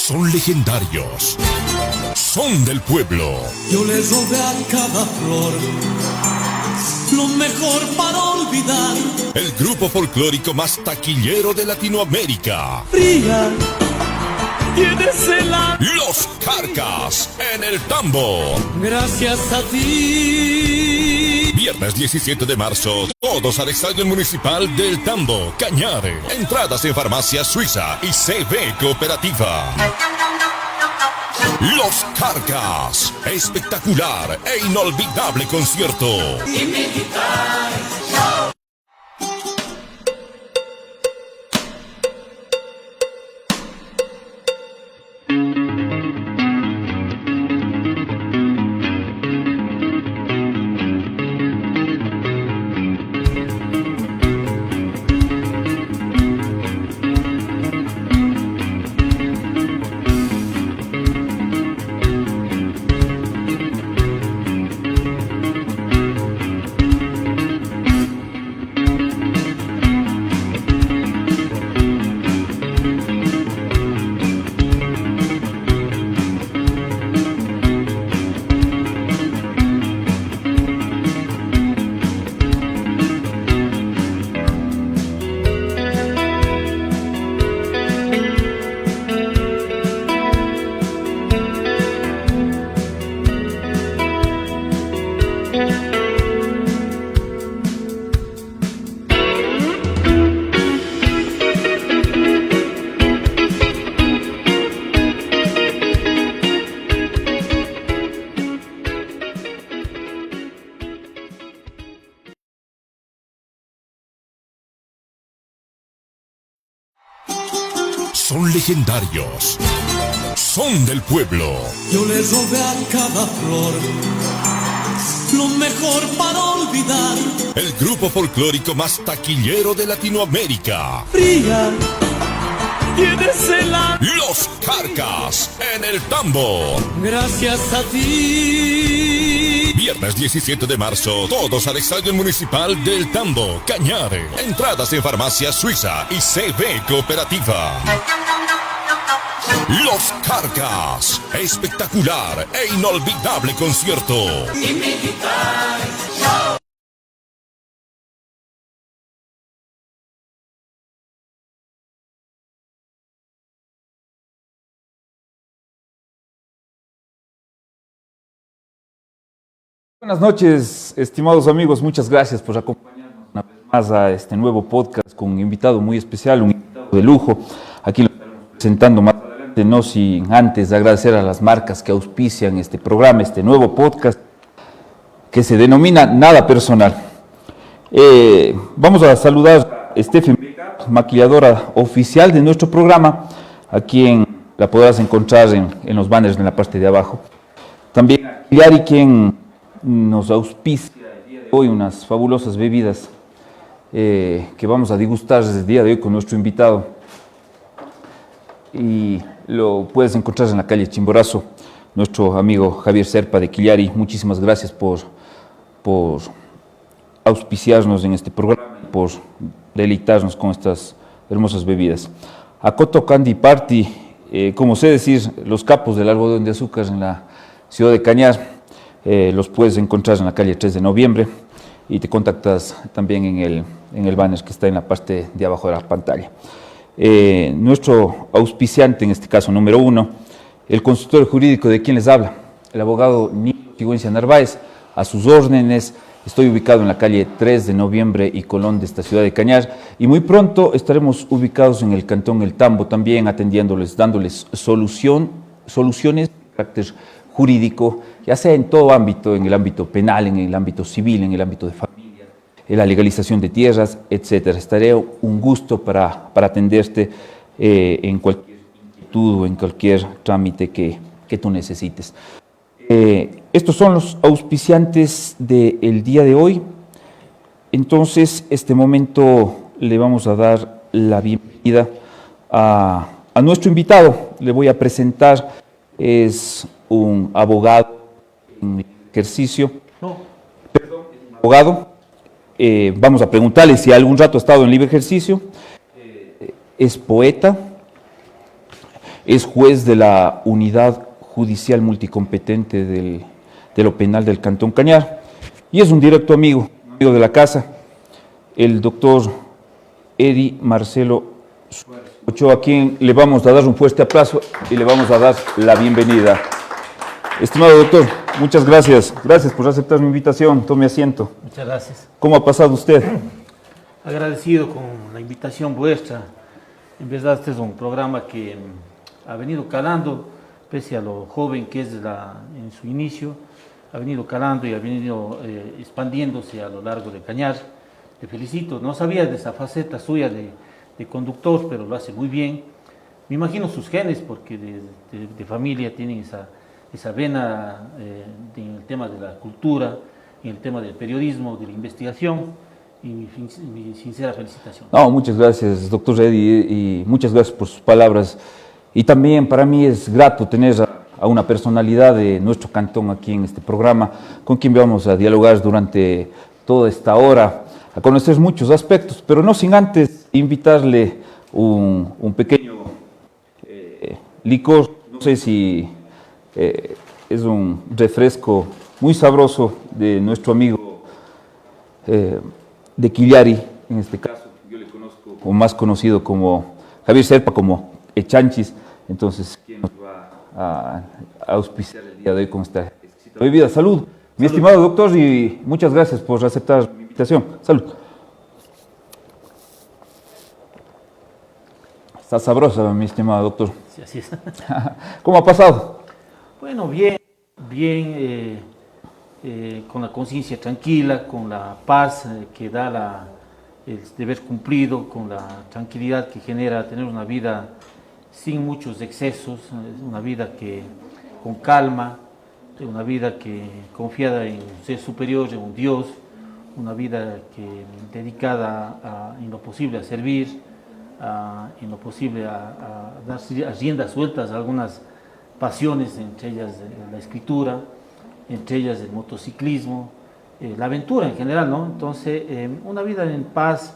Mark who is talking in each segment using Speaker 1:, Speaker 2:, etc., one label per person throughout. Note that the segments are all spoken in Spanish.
Speaker 1: Son legendarios. Son del pueblo.
Speaker 2: Yo les robé a cada flor lo mejor para olvidar.
Speaker 1: El grupo folclórico más taquillero de Latinoamérica.
Speaker 2: Fría, tienes el
Speaker 1: Los Carcas en el Tambo.
Speaker 2: gracias a ti.
Speaker 1: Viernes 17 de marzo, todos al Estadio Municipal del Tambo, Cañar. Entradas en Farmacia Suiza y CB Cooperativa. Los Carcas, espectacular e inolvidable concierto. Son legendarios. Son del pueblo.
Speaker 2: Yo les robé a cada flor lo mejor para olvidar.
Speaker 1: El grupo folclórico más taquillero de Latinoamérica.
Speaker 2: Fría, tienes el
Speaker 1: Los Carcas en el Tambo.
Speaker 2: gracias a ti.
Speaker 1: Viernes 17 de marzo, todos al Estadio Municipal del Tambo, Cañar. Entradas en Farmacia Suiza y CB Cooperativa. Los Carcas, espectacular e inolvidable concierto.
Speaker 3: Buenas noches, estimados amigos, muchas gracias por acompañarnos una vez más a este nuevo podcast con un invitado muy especial, un invitado de lujo. Aquí lo estaremos presentando más adelante, no sin antes agradecer a las marcas que auspician este programa, este nuevo podcast que se denomina Nada Personal. Vamos a saludar a Steffi, maquilladora oficial de nuestro programa, a quien la podrás encontrar en los banners en la parte de abajo. También a Yari, quien nos auspicia el día de hoy unas fabulosas bebidas que vamos a degustar desde el día de hoy con nuestro invitado. Y lo puedes encontrar en la calle Chimborazo, nuestro amigo Javier Serpa de Quillari. Muchísimas gracias por auspiciarnos en este programa y por deleitarnos con estas hermosas bebidas. A Coto Candy Party, como sé decir, los capos del algodón de azúcar en la ciudad de Cañar. Los puedes encontrar en la calle 3 de noviembre y te contactas también en el banner que está en la parte de abajo de la pantalla. Nuestro auspiciante, en este caso número 1, el consultor jurídico de quien les habla, el abogado Nico Sigüenza Narváez, a sus órdenes. Estoy ubicado en la calle 3 de noviembre y Colón de esta ciudad de Cañar, y muy pronto estaremos ubicados en el cantón El Tambo, también atendiéndoles, dándoles soluciones de carácter jurídico, ya sea en todo ámbito, en el ámbito penal, en el ámbito civil, en el ámbito de familia, en la legalización de tierras, etcétera. Estaré un gusto para atenderte en cualquier inquietud o en cualquier trámite que tú necesites. Estos son los auspiciantes del día de hoy. Entonces, este momento le vamos a dar la bienvenida a nuestro invitado. Le voy a presentar, es un abogado en ejercicio. Es un abogado. Vamos a preguntarle si algún rato ha estado en libre ejercicio. Es poeta. es juez de la Unidad Judicial Multicompetente de lo Penal del Cantón Cañar y es un directo amigo de la casa, el doctor Eddie Marcelo Ochoa, a quien le vamos a dar un fuerte aplauso y le vamos a dar la bienvenida. Estimado doctor, muchas gracias. Gracias por aceptar mi invitación. Tome asiento.
Speaker 4: Muchas gracias.
Speaker 3: ¿Cómo ha pasado usted?
Speaker 4: Agradecido con la invitación vuestra. En verdad este es un programa que ha venido calando, pese a lo joven que es en su inicio, ha venido calando y ha venido expandiéndose a lo largo de Cañar. Te felicito. No sabía de esa faceta suya de conductor, pero lo hace muy bien. Me imagino sus genes, porque de familia tienen esa vena en el tema de la cultura, en el tema del periodismo, de la investigación, y mi sincera felicitación.
Speaker 3: No, muchas gracias, doctor Eddie, y muchas gracias por sus palabras. Y también para mí es grato tener a una personalidad de nuestro cantón aquí en este programa, con quien vamos a dialogar durante toda esta hora, a conocer muchos aspectos, pero no sin antes invitarle un pequeño licor, no sé si es un refresco muy sabroso de nuestro amigo de Quillari, en este caso, yo le conozco, o más conocido como Javier Serpa, como Echanchis. Entonces, ¿quién nos va a auspiciar el día de hoy con esta exquisita bebida? Salud, mi estimado doctor, y muchas gracias por aceptar mi invitación. Salud. Está sabrosa, mi estimado doctor.
Speaker 4: Sí, así es.
Speaker 3: ¿Cómo ha pasado?
Speaker 4: Bueno, bien, con la conciencia tranquila, con la paz que da el deber cumplido, con la tranquilidad que genera tener una vida sin muchos excesos, una vida con calma, una vida confiada en un ser superior, en un Dios, una vida dedicada en lo posible a servir, en lo posible a dar riendas sueltas a algunas pasiones, entre ellas la escritura, entre ellas el motociclismo, la aventura en general, ¿no? Entonces, una vida en paz.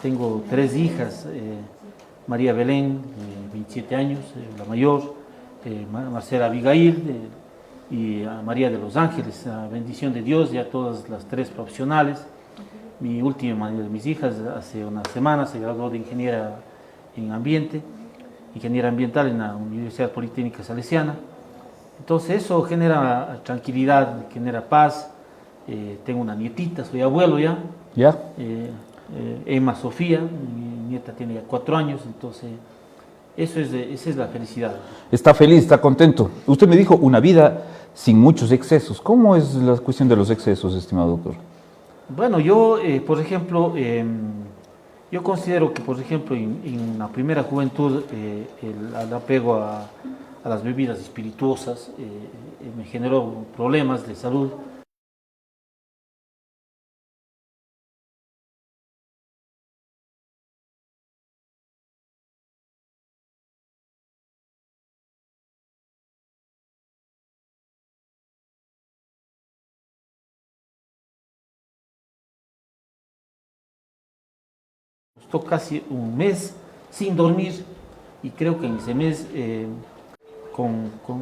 Speaker 4: Tengo 3 hijas, María Belén, 27 años, la mayor, Marcela Abigail y María de los Ángeles, bendición de Dios, ya todas las 3 profesionales. Mi última de mis hijas hace unas semanas se graduó de ingeniera ambiental en la Universidad Politécnica Salesiana. Entonces eso genera tranquilidad, genera paz. Tengo una nietita, soy abuelo ya.
Speaker 3: ¿Ya?
Speaker 4: Emma Sofía, mi nieta tiene ya 4 años, entonces esa es la felicidad.
Speaker 3: Está feliz, está contento. Usted me dijo una vida sin muchos excesos. ¿Cómo es la cuestión de los excesos, estimado doctor?
Speaker 4: Bueno, yo, por ejemplo, yo considero que, por ejemplo, en la primera juventud, el apego a las bebidas espirituosas me generó problemas de salud. Estuve casi un mes sin dormir y creo que en ese mes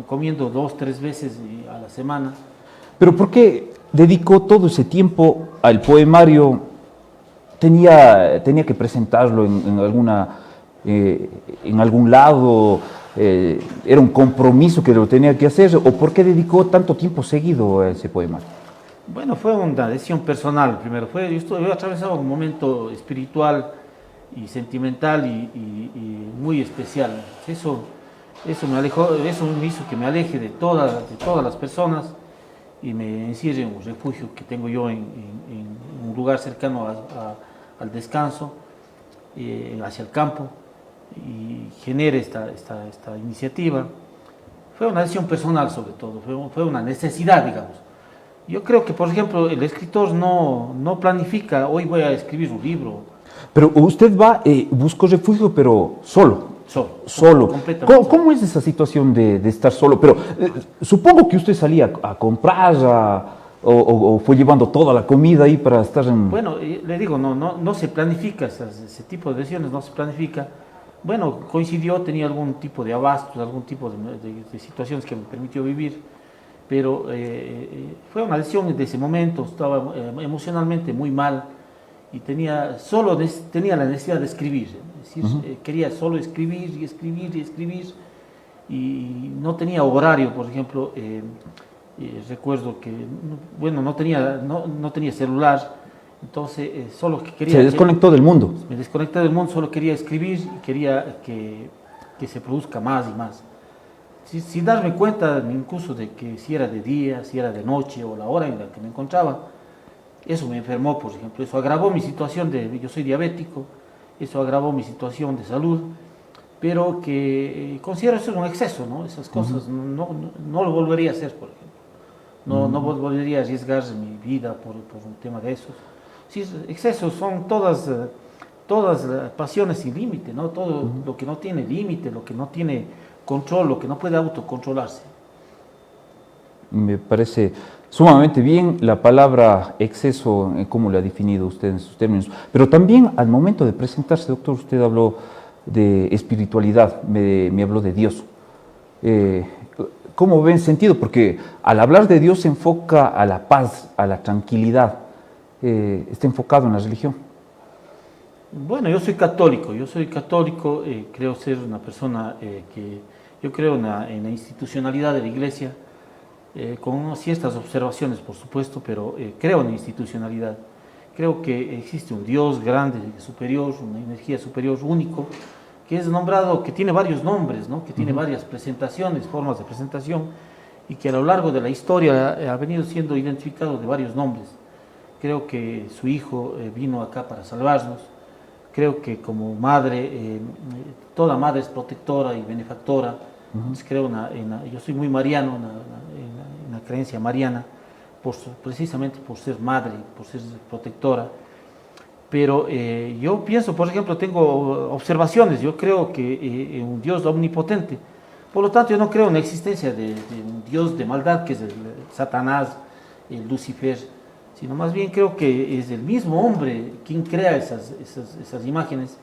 Speaker 4: comiendo 2 o 3 veces a la semana.
Speaker 3: ¿Pero por qué dedicó todo ese tiempo al poemario? ¿Tenía que presentarlo en algún lado? ¿Era un compromiso que lo tenía que hacer? ¿O por qué dedicó tanto tiempo seguido a ese poemario?
Speaker 4: Bueno, fue una decisión personal primero. Yo atravesaba un momento espiritual y sentimental y muy especial. Eso me alejó, eso me hizo que me aleje de todas las personas y me encierre en un refugio que tengo yo en un lugar cercano al descanso, hacia el campo, y genere esta iniciativa. Fue una decisión personal sobre todo, fue una necesidad, digamos. Yo creo que, por ejemplo, el escritor no planifica, hoy voy a escribir un libro.
Speaker 3: Pero usted buscó refugio, pero solo.
Speaker 4: Solo. Completamente.
Speaker 3: ¿Cómo es esa situación de estar solo? Pero supongo que usted salía a comprar o fue llevando toda la comida ahí para estar en...
Speaker 4: Bueno, le digo, no se planifica, ese tipo de decisiones no se planifica. bueno, coincidió, tenía algún tipo de abastos, algún tipo de situaciones que me permitió vivir, pero fue una decisión de ese momento, estaba emocionalmente muy mal y tenía la necesidad de escribir, es decir, quería solo escribir y escribir y escribir y no tenía horario, por ejemplo, recuerdo que, bueno, no tenía celular, entonces solo que quería...
Speaker 3: Se desconectó del mundo.
Speaker 4: Me desconecté del mundo, solo quería escribir y quería que se produzca más y más. Sin darme cuenta incluso de que si era de día, si era de noche o la hora en la que me encontraba, eso me enfermó, por ejemplo, eso agravó mi situación yo soy diabético, eso agravó mi situación de salud, pero que considero eso un exceso, ¿no? Esas cosas no lo volvería a hacer, por ejemplo. No volvería a arriesgar mi vida por un tema de esos. Sí, excesos son todas pasiones sin límite, ¿no? Todo lo que no tiene límite, lo que no tiene control, lo que no puede autocontrolarse.
Speaker 3: Me parece sumamente bien la palabra exceso, como lo ha definido usted en sus términos. Pero también al momento de presentarse, doctor, usted habló de espiritualidad, me habló de Dios. ¿Cómo ve en sentido? Porque al hablar de Dios se enfoca a la paz, a la tranquilidad. Está enfocado en la religión.
Speaker 4: Bueno, yo soy católico, creo ser una persona yo creo en la institucionalidad de la Iglesia, con ciertas observaciones, por supuesto, pero creo en la institucionalidad. Creo que existe un Dios grande, superior, una energía superior, único, que es nombrado, que tiene varios nombres, ¿no? Que tiene varias presentaciones, formas de presentación, y que a lo largo de la historia ha venido siendo identificado de varios nombres. Creo que su Hijo vino acá para salvarnos. Creo que como madre, toda madre es protectora y benefactora. Entonces creo yo soy muy mariano, en la creencia mariana, precisamente por ser madre, por ser protectora. Pero yo pienso, por ejemplo, tengo observaciones, yo creo que en un Dios omnipotente. Por lo tanto, yo no creo en la existencia de un Dios de maldad, que es el Satanás, el Lucifer, sino más bien creo que es el mismo hombre quien crea esas imágenes,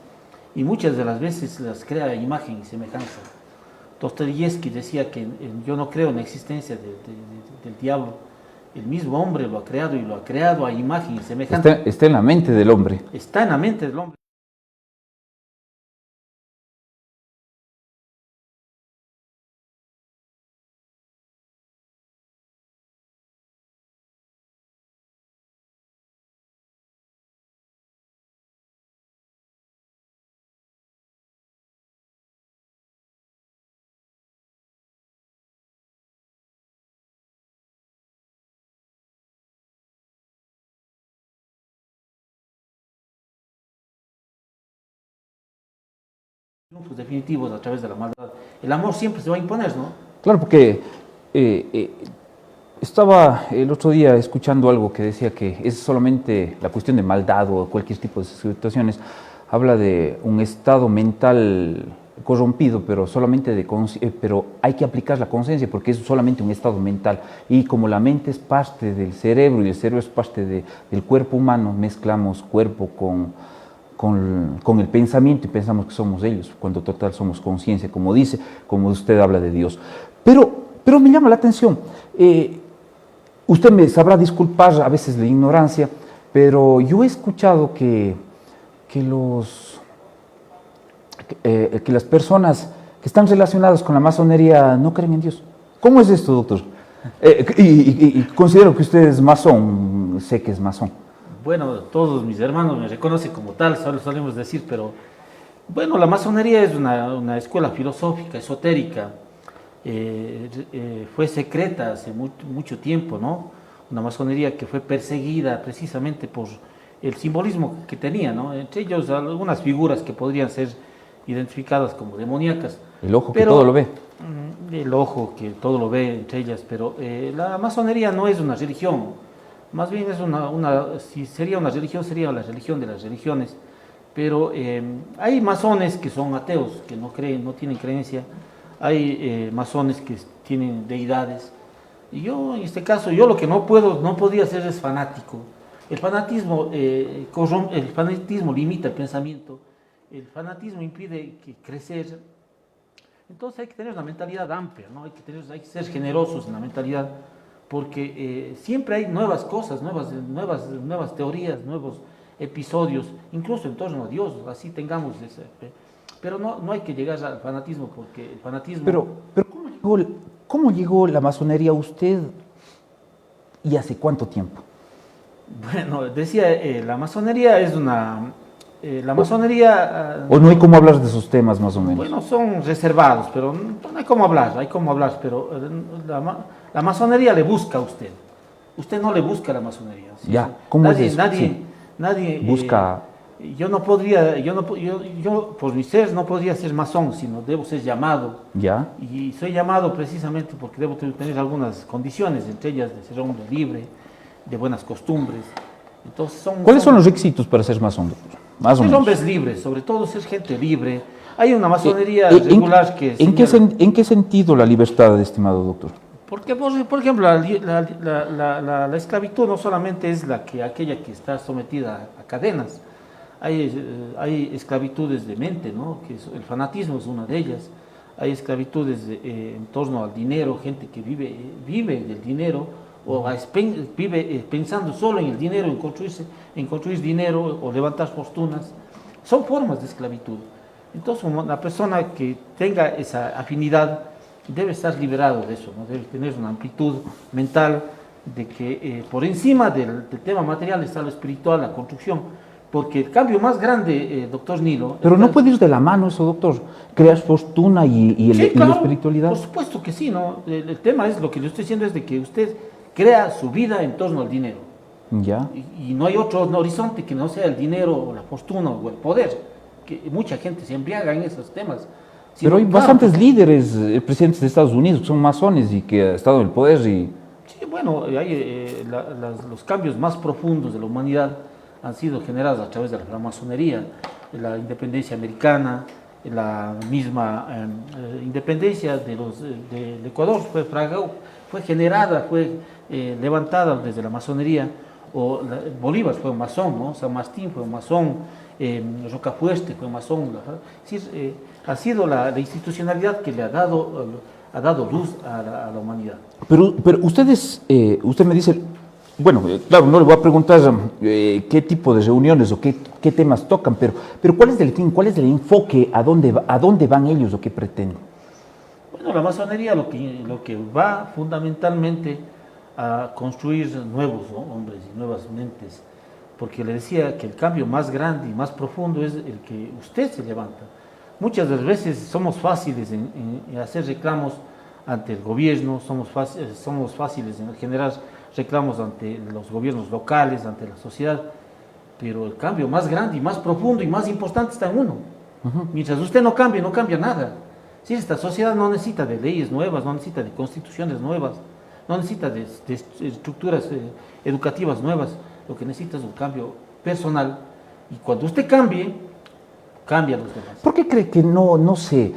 Speaker 4: y muchas de las veces las crea a imagen y semejanza. Dostoyevsky decía que yo no creo en la existencia del diablo, el mismo hombre lo ha creado y lo ha creado a imagen y semejanza.
Speaker 3: Está en la mente del hombre.
Speaker 4: Está en la mente del hombre. Triunfos definitivos a través de la maldad. El amor siempre se va a imponer, ¿no?
Speaker 3: Claro, porque estaba el otro día escuchando algo que decía que es solamente la cuestión de maldad o cualquier tipo de situaciones. Habla de un estado mental corrompido, pero solamente pero hay que aplicar la conciencia porque es solamente un estado mental. Y como la mente es parte del cerebro y el cerebro es parte del cuerpo humano, mezclamos cuerpo con el pensamiento y pensamos que somos ellos, cuando total somos conciencia, como como usted habla de Dios. Pero me llama la atención, usted me sabrá disculpar a veces la ignorancia, pero yo he escuchado que las personas que están relacionadas con la masonería no creen en Dios. ¿Cómo es esto, doctor? Y considero que usted es masón, sé que es masón.
Speaker 4: Bueno, todos mis hermanos me reconocen como tal, solo solemos decir, pero bueno, la masonería es una escuela filosófica, esotérica, fue secreta hace mucho tiempo, ¿no? Una masonería que fue perseguida precisamente por el simbolismo que tenía, ¿no? Entre ellos algunas figuras que podrían ser identificadas como demoníacas.
Speaker 3: El ojo que todo lo ve.
Speaker 4: El ojo que todo lo ve, entre ellas, pero la masonería no es una religión. Más bien es si sería una religión, sería la religión de las religiones. Pero hay masones que son ateos, que no creen, no tienen creencia. Hay masones que tienen deidades. Y yo, en este caso, yo lo que no podría ser es fanático. El fanatismo limita el pensamiento el fanatismo impide crecer. Entonces hay que tener una mentalidad amplia, ¿no? Hay que ser generosos en la mentalidad, porque siempre hay nuevas cosas, nuevas teorías, nuevos episodios, incluso en torno a Dios, así tengamos ese, pero no hay que llegar al fanatismo, porque el fanatismo...
Speaker 3: Pero ¿cómo llegó la masonería a usted y hace cuánto tiempo?
Speaker 4: Bueno, decía, la masonería es una... la masonería...
Speaker 3: ¿O no hay cómo hablar de esos temas más o menos?
Speaker 4: Bueno, son reservados, pero no hay cómo hablar, pero la masonería le busca a usted. Usted no le busca a la masonería. ¿Sí?
Speaker 3: Ya, ¿cómo es eso?
Speaker 4: Nadie
Speaker 3: busca...
Speaker 4: yo por mi ser no podría ser masón, sino debo ser llamado.
Speaker 3: Ya.
Speaker 4: Y soy llamado precisamente porque debo tener algunas condiciones, entre ellas de ser hombre libre, de buenas costumbres. Entonces
Speaker 3: ¿Cuáles son los requisitos para ser masón, doctor? Más o
Speaker 4: ser
Speaker 3: menos.
Speaker 4: hombres libres, sobre todo ser gente libre. Hay una masonería regular que...
Speaker 3: ¿En qué sentido la libertad, estimado doctor?
Speaker 4: Porque, por ejemplo, la esclavitud no solamente es aquella que está sometida a cadenas. Hay esclavitudes de mente, ¿no? El fanatismo es una de ellas. Hay esclavitudes en torno al dinero, gente que vive del dinero, o vive pensando solo en el dinero, en construir dinero o levantar fortunas. Son formas de esclavitud. Entonces, una persona que tenga esa afinidad debe estar liberado de eso, ¿no? Debe tener una amplitud mental de que por encima del tema material está lo espiritual, la construcción. Porque el cambio más grande, doctor Nilo...
Speaker 3: Pero no puede ir de la mano eso, doctor. Crear fortuna y la espiritualidad.
Speaker 4: Por supuesto que sí, ¿no? El tema es, lo que le estoy diciendo es de que usted crea su vida en torno al dinero.
Speaker 3: Ya.
Speaker 4: Y no hay otro horizonte que no sea el dinero o la fortuna o el poder. Que mucha gente se embriaga en esos temas.
Speaker 3: Pero hay bastantes líderes, presidentes de Estados Unidos, que son masones y que han estado en el poder y...
Speaker 4: Sí, bueno, los cambios más profundos de la humanidad han sido generados a través de la masonería. La independencia americana, la misma independencia del Ecuador fue generada, fue levantada desde la masonería. Bolívar fue un masón, ¿no? San Martín fue un masón, Rocafuerte fue un masón. Ha sido la institucionalidad que le ha dado luz a la humanidad.
Speaker 3: Pero usted me dice, bueno, claro, no le voy a preguntar qué tipo de reuniones o qué temas tocan, pero ¿cuál es el fin, cuál es el enfoque, a dónde van ellos o qué pretenden?
Speaker 4: Bueno, la masonería lo que va fundamentalmente a construir nuevos, ¿no? hombres y nuevas mentes, porque le decía que el cambio más grande y más profundo es el que usted se levanta. Muchas de las veces somos fáciles en hacer reclamos ante el gobierno, somos fáciles en generar reclamos ante los gobiernos locales, ante la sociedad, pero el cambio más grande y más profundo y más importante está en uno. Mientras usted no cambia nada. Si esta sociedad no necesita de leyes nuevas, no necesita de constituciones nuevas, no necesita de estructuras educativas nuevas, lo que necesita es un cambio personal, y cuando usted cambie, cambia los demás.
Speaker 3: ¿Por qué cree que no sé,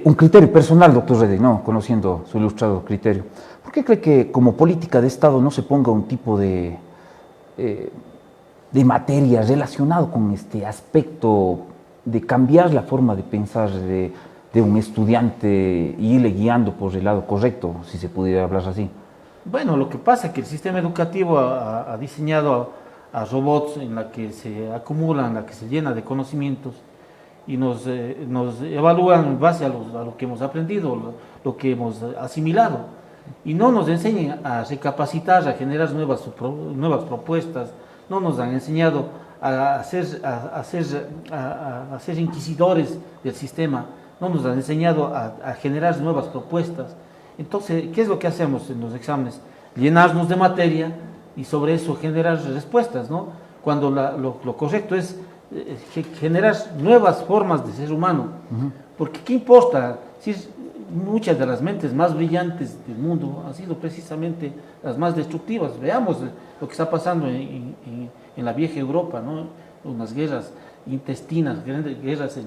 Speaker 3: un criterio personal, doctor Reding, no, conociendo su ilustrado criterio, ¿por qué cree que como política de Estado no se ponga un tipo de materia relacionado con este aspecto de cambiar la forma de pensar de un estudiante y irle guiando por el lado correcto, si se pudiera hablar así?
Speaker 4: Bueno, lo que pasa es que el sistema educativo ha diseñado a robots en la que se acumulan, en la que se llena de conocimientos y nos evalúan en base a lo que hemos aprendido, lo que hemos asimilado, y no nos enseñan a recapacitar, a generar nuevas propuestas, no nos han enseñado a ser inquisidores del sistema, no nos han enseñado a generar nuevas propuestas. Entonces, ¿qué es lo que hacemos en los exámenes? Llenarnos de materia y sobre eso generar respuestas, ¿no? Cuando lo correcto es generar nuevas formas de ser humano. Porque ¿qué importa? Si muchas de las mentes más brillantes del mundo han sido precisamente las más destructivas. Veamos lo que está pasando en la vieja Europa, ¿no? Unas guerras intestinas, grandes guerras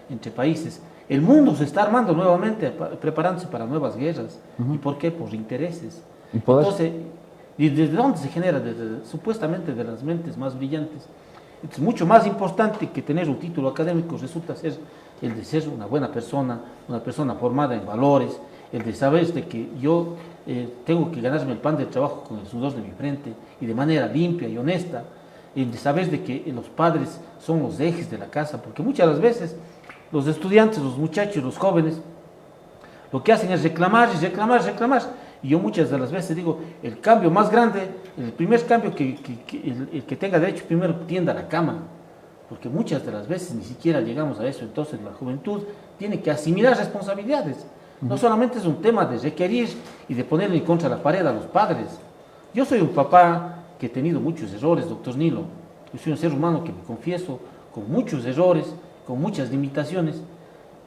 Speaker 4: entre países. El mundo se está armando nuevamente, preparándose para nuevas guerras. ¿Y por qué? Por intereses. Entonces, ¿y desde dónde se genera? Supuestamente de las mentes más brillantes. Es mucho más importante que tener un título académico, resulta ser el de ser una buena persona, una persona formada en valores, el de saber de que yo tengo que ganarme el pan del trabajo con el sudor de mi frente y de manera limpia y honesta, el de saber de que los padres son los ejes de la casa, porque muchas de las veces los estudiantes, los muchachos, los jóvenes, lo que hacen es reclamar y reclamar y reclamar. Y yo muchas de las veces digo, el cambio más grande, el primer cambio el que tenga derecho primero tienda a la cama, porque muchas de las veces ni siquiera llegamos a eso. Entonces la juventud tiene que asimilar responsabilidades. No solamente es un tema de requerir y de ponerle en contra la pared a los padres. Yo soy un papá que he tenido muchos errores, doctor Nilo. Yo soy un ser humano que me confieso con muchos errores, con muchas limitaciones,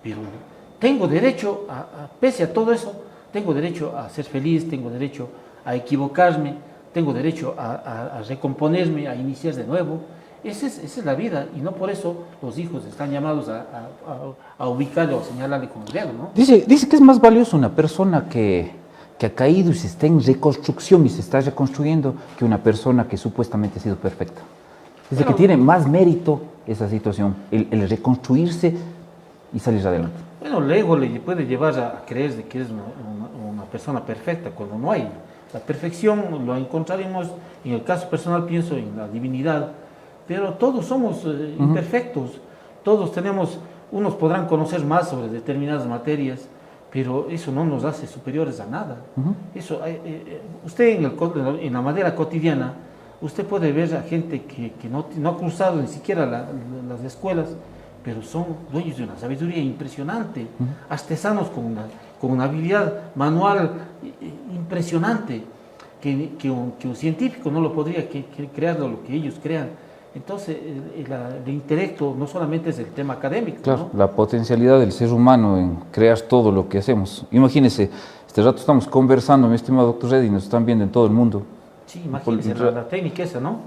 Speaker 4: pero tengo derecho, pese a todo eso, tengo derecho a ser feliz, tengo derecho a equivocarme, tengo derecho a recomponerme, a iniciar de nuevo. Esa es la vida, y no por eso los hijos están llamados a ubicarlo o a señalarle con el dedo, ¿no?
Speaker 3: Dice que es más valioso una persona que ha caído y se está en reconstrucción y se está reconstruyendo que una persona que supuestamente ha sido perfecta. Dice que tiene más mérito esa situación, el reconstruirse y salir adelante.
Speaker 4: Bueno, el ego le puede llevar a creer de que es una persona perfecta cuando no hay. La perfección lo encontraremos, en el caso personal pienso en la divinidad, pero todos somos imperfectos, todos tenemos, unos podrán conocer más sobre determinadas materias, pero eso no nos hace superiores a nada. Eso, usted en la manera cotidiana, usted puede ver a gente que no ha cruzado ni siquiera las escuelas, pero son dueños de una sabiduría impresionante, artesanos con una habilidad manual impresionante, que un científico no lo podría crear lo que ellos crean. Entonces, el intelecto no solamente es el tema académico.
Speaker 3: Claro,
Speaker 4: ¿no?
Speaker 3: la potencialidad del ser humano en crear todo lo que hacemos. Imagínese, este rato estamos conversando, mi estimado doctor Reddy, nos están viendo en todo el mundo.
Speaker 4: Sí, imagínese la técnica esa, ¿no?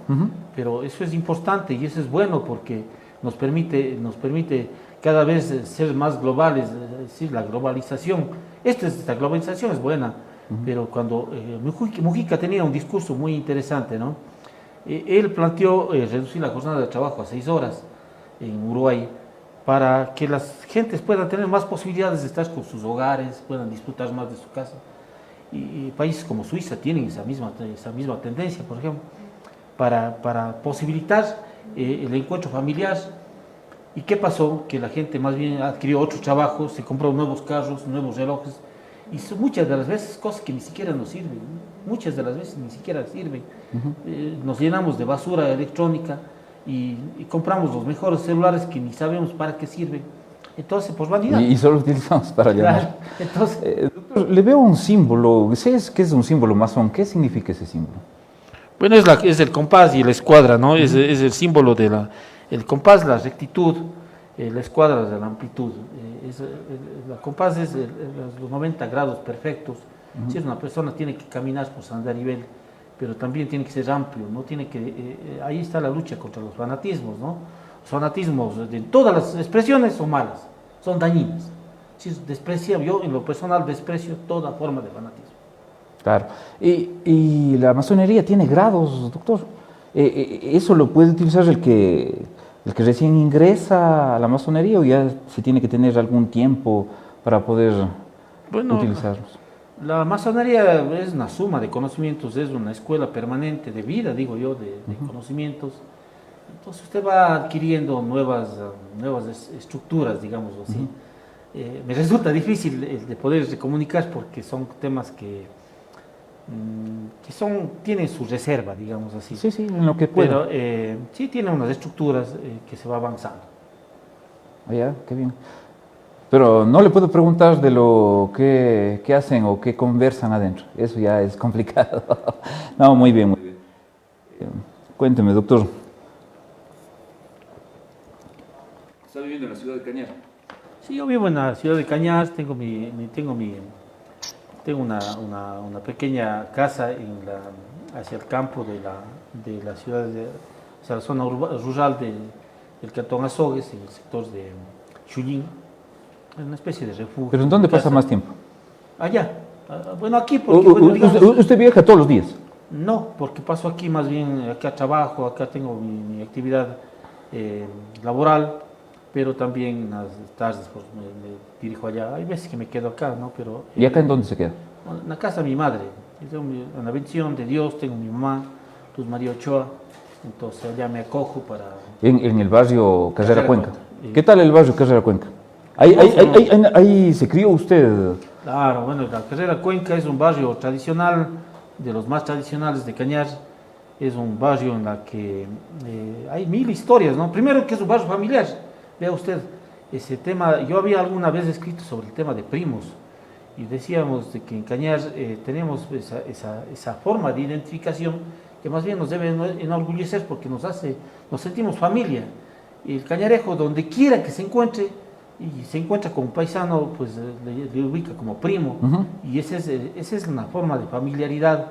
Speaker 4: Pero eso es importante y eso es bueno porque nos permite cada vez ser más globales, es decir, la globalización. Esta globalización es buena, pero cuando Mujica tenía un discurso muy interesante, ¿no? Él planteó reducir la jornada de trabajo a 6 horas en Uruguay para que las gentes puedan tener más posibilidades de estar con sus hogares, puedan disfrutar más de su casa. Y países como Suiza tienen esa misma tendencia, por ejemplo, para posibilitar el encuentro familiar. ¿Y qué pasó? Que la gente más bien adquirió otros trabajos, se compró nuevos carros, nuevos relojes, y son muchas de las veces cosas que ni siquiera nos sirven, ¿no? Muchas de las veces ni siquiera sirven. Nos llenamos de basura electrónica y compramos los mejores celulares que ni sabemos para qué sirven. Entonces, por vanidad.
Speaker 3: Y solo utilizamos para llamar.
Speaker 4: Claro. Entonces,
Speaker 3: doctor, le veo un símbolo, ¿sabes qué es un símbolo masón? ¿Qué significa ese símbolo?
Speaker 4: bueno, es el compás y la escuadra, ¿no? Es el símbolo de el compás, la rectitud, la escuadra de la amplitud. La compás es los 90 grados perfectos. Si es una persona tiene que caminar por andar a nivel, pero también tiene que ser amplio, ¿no? Ahí está la lucha contra los fanatismos, ¿no? Los fanatismos de todas las expresiones son malas, son dañinas. Yo en lo personal desprecio toda forma de fanatismo.
Speaker 3: Claro. Y la masonería tiene grados, doctor. ¿Eso lo puede utilizar el que recién ingresa a la masonería o ya se tiene que tener algún tiempo para poder utilizarlos?
Speaker 4: La masonería es una suma de conocimientos, es una escuela permanente de vida, digo yo, de conocimientos. Entonces usted va adquiriendo nuevas estructuras, digamos así. Me resulta difícil de poder comunicar porque son temas que tienen su reserva, digamos así.
Speaker 3: Sí, en lo que pueda.
Speaker 4: Pero sí tienen unas estructuras que se va avanzando.
Speaker 3: Ya, qué bien. Pero no le puedo preguntar de lo que hacen o qué conversan adentro. Eso ya es complicado. No, muy bien, muy bien. Cuénteme, doctor. ¿Está viviendo en la ciudad de Cañar?
Speaker 4: Sí, yo vivo en la ciudad de Cañar, tengo una pequeña casa hacia el campo de la ciudad, hacia la zona rural del cantón Azogues, en el sector de Chullín. Es una especie de refugio.
Speaker 3: ¿Pero en dónde pasa más tiempo?
Speaker 4: Allá. Bueno, aquí porque... digamos,
Speaker 3: ¿Usted viaja todos los días?
Speaker 4: No, porque paso aquí más bien, acá trabajo, acá tengo mi actividad laboral, pero también en las tardes pues, me dirijo allá. Hay veces que me quedo acá, ¿no? Pero,
Speaker 3: ¿Y acá en dónde se queda?
Speaker 4: en la casa de mi madre. En la bendición de Dios tengo mi mamá, Luz María Ochoa, entonces allá me acojo para...
Speaker 3: En el barrio Carrera Cuenca.
Speaker 4: Cuenca.
Speaker 3: ¿Qué tal el barrio Carrera Cuenca? Ahí se crió usted.
Speaker 4: Claro, bueno, la Carrera Cuenca es un barrio tradicional, de los más tradicionales de Cañar. Es un barrio en la que hay mil historias, ¿no? Primero que es un barrio familiar. Vea usted, ese tema, yo había alguna vez escrito sobre el tema de primos y decíamos de que en Cañar tenemos esa forma de identificación que más bien nos debe enorgullecer porque nos sentimos familia. Y el cañarejo, donde quiera que se encuentre, y se encuentra con un paisano, pues le ubica como primo, y esa es una forma de familiaridad.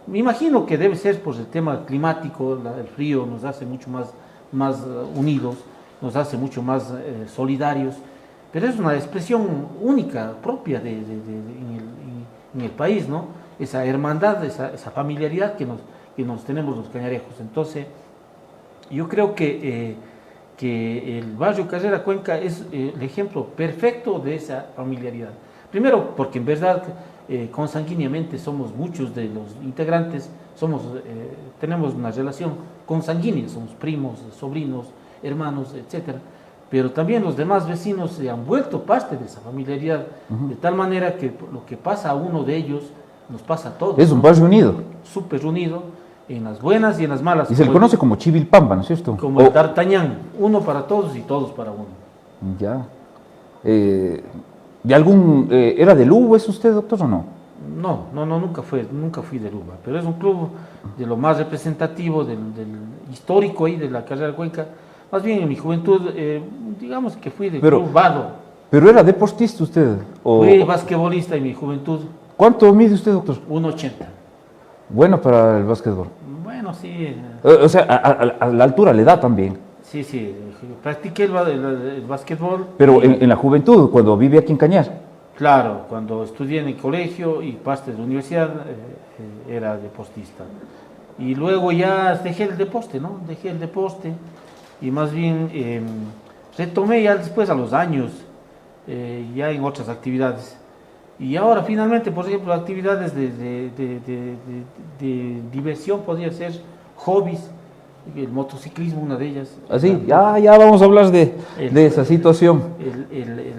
Speaker 4: Me imagino que debe ser por el tema climático, el frío nos hace mucho más unidos, nos hace mucho más solidarios, pero es una expresión única, propia en el país, ¿no? Esa hermandad, esa familiaridad que nos tenemos los cañarejos. Entonces, yo creo que el barrio Carrera Cuenca es el ejemplo perfecto de esa familiaridad. Primero, porque en verdad consanguíneamente somos muchos de los integrantes, tenemos una relación consanguínea, somos primos, sobrinos, hermanos, etcétera. Pero también los demás vecinos se han vuelto parte de esa familiaridad, de tal manera que lo que pasa a uno de ellos nos pasa a todos.
Speaker 3: Es un barrio unido.
Speaker 4: Súper unido, en las buenas y en las malas.
Speaker 3: Y se le conoce como Chivilpamba, ¿no es cierto?
Speaker 4: Como el D'Artagnan, uno para todos y todos para uno.
Speaker 3: Ya. ¿Era del Lugo, es usted, doctor, o no?
Speaker 4: No, nunca fui de Luba, pero es un club de lo más representativo, del histórico ahí de la Carrera Cuenca. Más bien en mi juventud, digamos que fui de club Vado.
Speaker 3: ¿Pero era deportista usted?
Speaker 4: Fui basquetbolista en mi juventud.
Speaker 3: ¿Cuánto mide usted, doctor?
Speaker 4: 1,80.
Speaker 3: Bueno para el básquetbol.
Speaker 4: Bueno, sí.
Speaker 3: O sea, a la altura le da también.
Speaker 4: Sí, practiqué el básquetbol.
Speaker 3: Pero en la juventud, cuando vive aquí en Cañar.
Speaker 4: Claro, cuando estudié en el colegio y parte de la universidad era deportista. Y luego ya dejé el deporte, ¿no? Dejé el deporte y más bien retomé ya después a los años, ya en otras actividades. Y ahora finalmente, por ejemplo, actividades de diversión, podría ser hobbies, el motociclismo, una de ellas.
Speaker 3: Así, ya vamos a hablar de esa situación.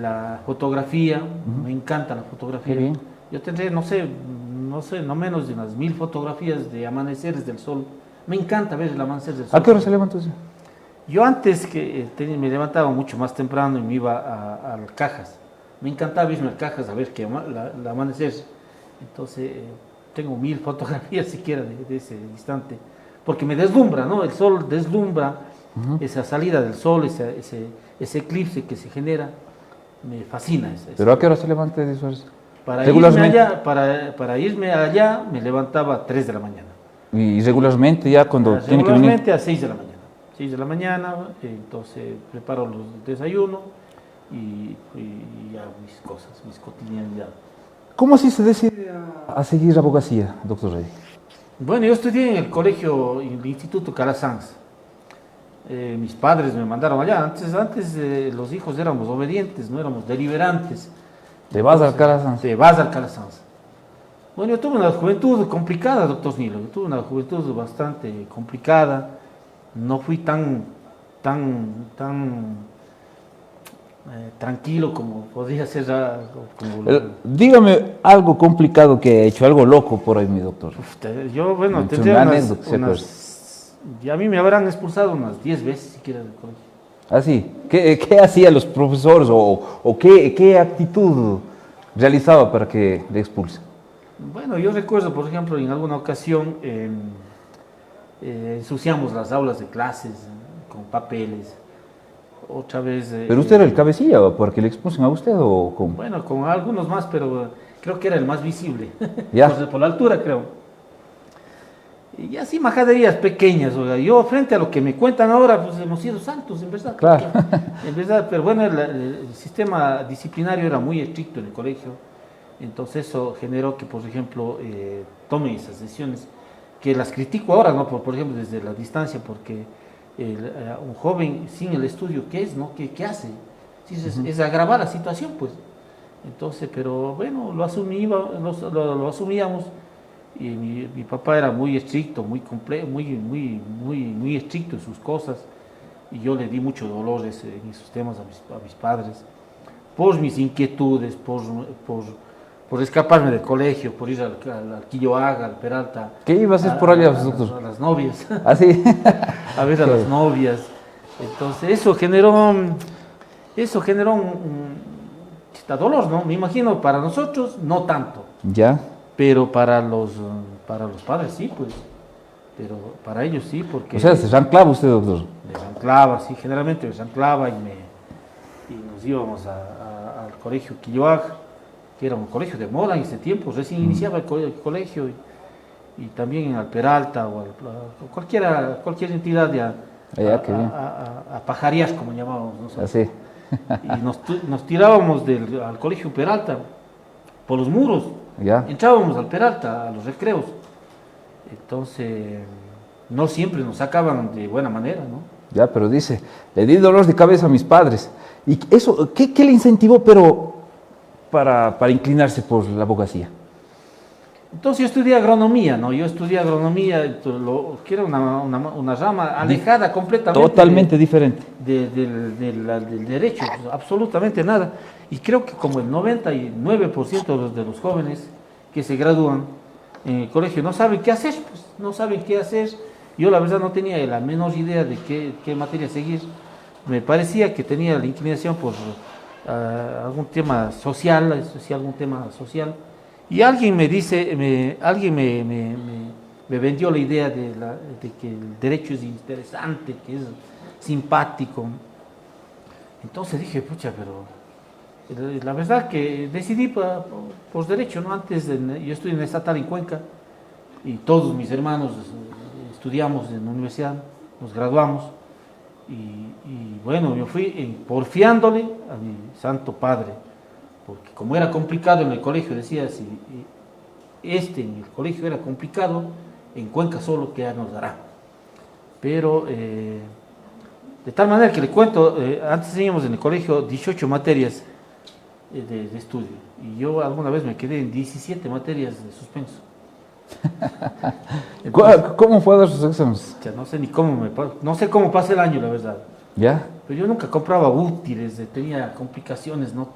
Speaker 4: La fotografía, me encanta la fotografía.
Speaker 3: Qué bien.
Speaker 4: Yo tendré, no menos de unas 1000 fotografías de amaneceres del sol. Me encanta ver el amanecer del sol.
Speaker 3: ¿A qué hora se levanta usted?
Speaker 4: Yo antes me levantaba mucho más temprano y me iba a Cajas. Me encantaba irme a Cajas a ver el amanecer. Entonces, tengo 1000 fotografías siquiera de ese instante. Porque me deslumbra, ¿no? El sol deslumbra, esa salida del sol, ese eclipse que se genera, me fascina.
Speaker 3: ¿Pero a qué hora se levanta de Suárez?
Speaker 4: Para irme allá me levantaba a 3 de la mañana.
Speaker 3: ¿Y regularmente ya cuando tiene que venir?
Speaker 4: Regularmente a 6 de la mañana. 6 de la mañana, entonces preparo los desayunos y ya mis cosas, mis cotidianidades.
Speaker 3: ¿Cómo así se decide a seguir abogacía, doctor Rey?
Speaker 4: Bueno, yo estudié en el colegio, en el Instituto Calasanz. Mis padres me mandaron allá. Antes los hijos éramos obedientes, no éramos deliberantes.
Speaker 3: ¿Te vas al Calasanz?
Speaker 4: Te vas al Calasanz. Bueno, yo tuve una juventud complicada, doctor Nilo. Yo tuve una juventud bastante complicada. No fui tan tranquilo como podría ser.
Speaker 3: Dígame algo complicado que ha hecho, algo loco por ahí, mi doctor.
Speaker 4: Yo, bueno, tendría y a mí me habrán expulsado unas 10 veces siquiera del colegio.
Speaker 3: ¿Ah, sí? ¿Qué hacían los profesores o qué actitud realizaba para que le expulsen?
Speaker 4: Bueno, yo recuerdo, por ejemplo, en alguna ocasión ensuciamos las aulas de clases con papeles. Otra vez...
Speaker 3: ¿Pero usted era el cabecilla para que le expulsen a usted o cómo?
Speaker 4: Bueno, con algunos más, pero creo que era el más visible.
Speaker 3: ¿Ya?
Speaker 4: Por la altura, creo. Y así majaderías pequeñas. O sea, yo, frente a lo que me cuentan ahora, pues hemos sido santos, en verdad.
Speaker 3: Claro.
Speaker 4: En verdad, pero bueno, el sistema disciplinario era muy estricto en el colegio. Entonces eso generó que, por ejemplo, tome esas decisiones, que las critico ahora, ¿no? Por ejemplo, desde la distancia, porque un joven sin el estudio, ¿qué es, no? ¿Qué hace? Sí, es agravar la situación, pues. Entonces, pero bueno, lo asumíamos, y mi papá era muy estricto, muy estricto en sus cosas, y yo le di muchos dolores en esos temas a mis padres, por mis inquietudes, por escaparme del colegio, por ir al Quilloaga, al Peralta.
Speaker 3: ¿Qué iba a hacer por allá, doctor?
Speaker 4: A las novias.
Speaker 3: ¿Ah, sí?
Speaker 4: A ver a las novias. Entonces, eso generó un dolor, ¿no? Me imagino, para nosotros no tanto,
Speaker 3: Ya.
Speaker 4: pero para los padres sí, pues. Pero para ellos sí, porque
Speaker 3: O sea, se anclaba usted, doctor.
Speaker 4: les anclaba, sí, generalmente les anclaba y nos íbamos al colegio Quilloag, que era un colegio de moda en ese tiempo, recién iniciaba el colegio, y también al Peralta o cualquier entidad a pajarear, como llamábamos nosotros.
Speaker 3: Así.
Speaker 4: Y nos tirábamos al colegio Peralta por los muros,
Speaker 3: Ya.
Speaker 4: entrábamos al Peralta a los recreos. Entonces, no siempre nos sacaban de buena manera, ¿no?
Speaker 3: Ya, pero dice, le di dolor de cabeza a mis padres. ¿Y eso, qué le incentivó, pero para inclinarse por la abogacía?
Speaker 4: Entonces yo estudié agronomía, ¿no? Yo estudié agronomía, que era una rama alejada completamente.
Speaker 3: Totalmente diferente.
Speaker 4: Del derecho, absolutamente nada. Y creo que como el 99% de los jóvenes que se gradúan en el colegio no saben qué hacer, pues, no saben qué hacer. Yo la verdad no tenía la menor idea de qué materia seguir. Me parecía que tenía la inclinación por algún tema social, algún tema social. Y alguien me vendió la idea de que el derecho es interesante, que es simpático. Entonces dije, pucha, pero la verdad que decidí por derecho, ¿no? Yo estudié en la estatal en Cuenca, y todos mis hermanos estudiamos en la universidad, nos graduamos, y bueno, yo fui porfiándole a mi santo padre, porque como era complicado en el colegio, decía, si en el colegio era complicado, en Cuenca solo que ya nos dará. Pero de tal manera que le cuento, antes teníamos en el colegio 18 materias de estudio, y yo alguna vez me quedé en 17 materias de suspenso. Entonces,
Speaker 3: ¿Cómo fue a dar sus exámenes?
Speaker 4: ya no sé ni no sé cómo pasé el año, la verdad.
Speaker 3: ¿Ya?
Speaker 4: Pero yo nunca compraba útiles, tenía complicaciones, no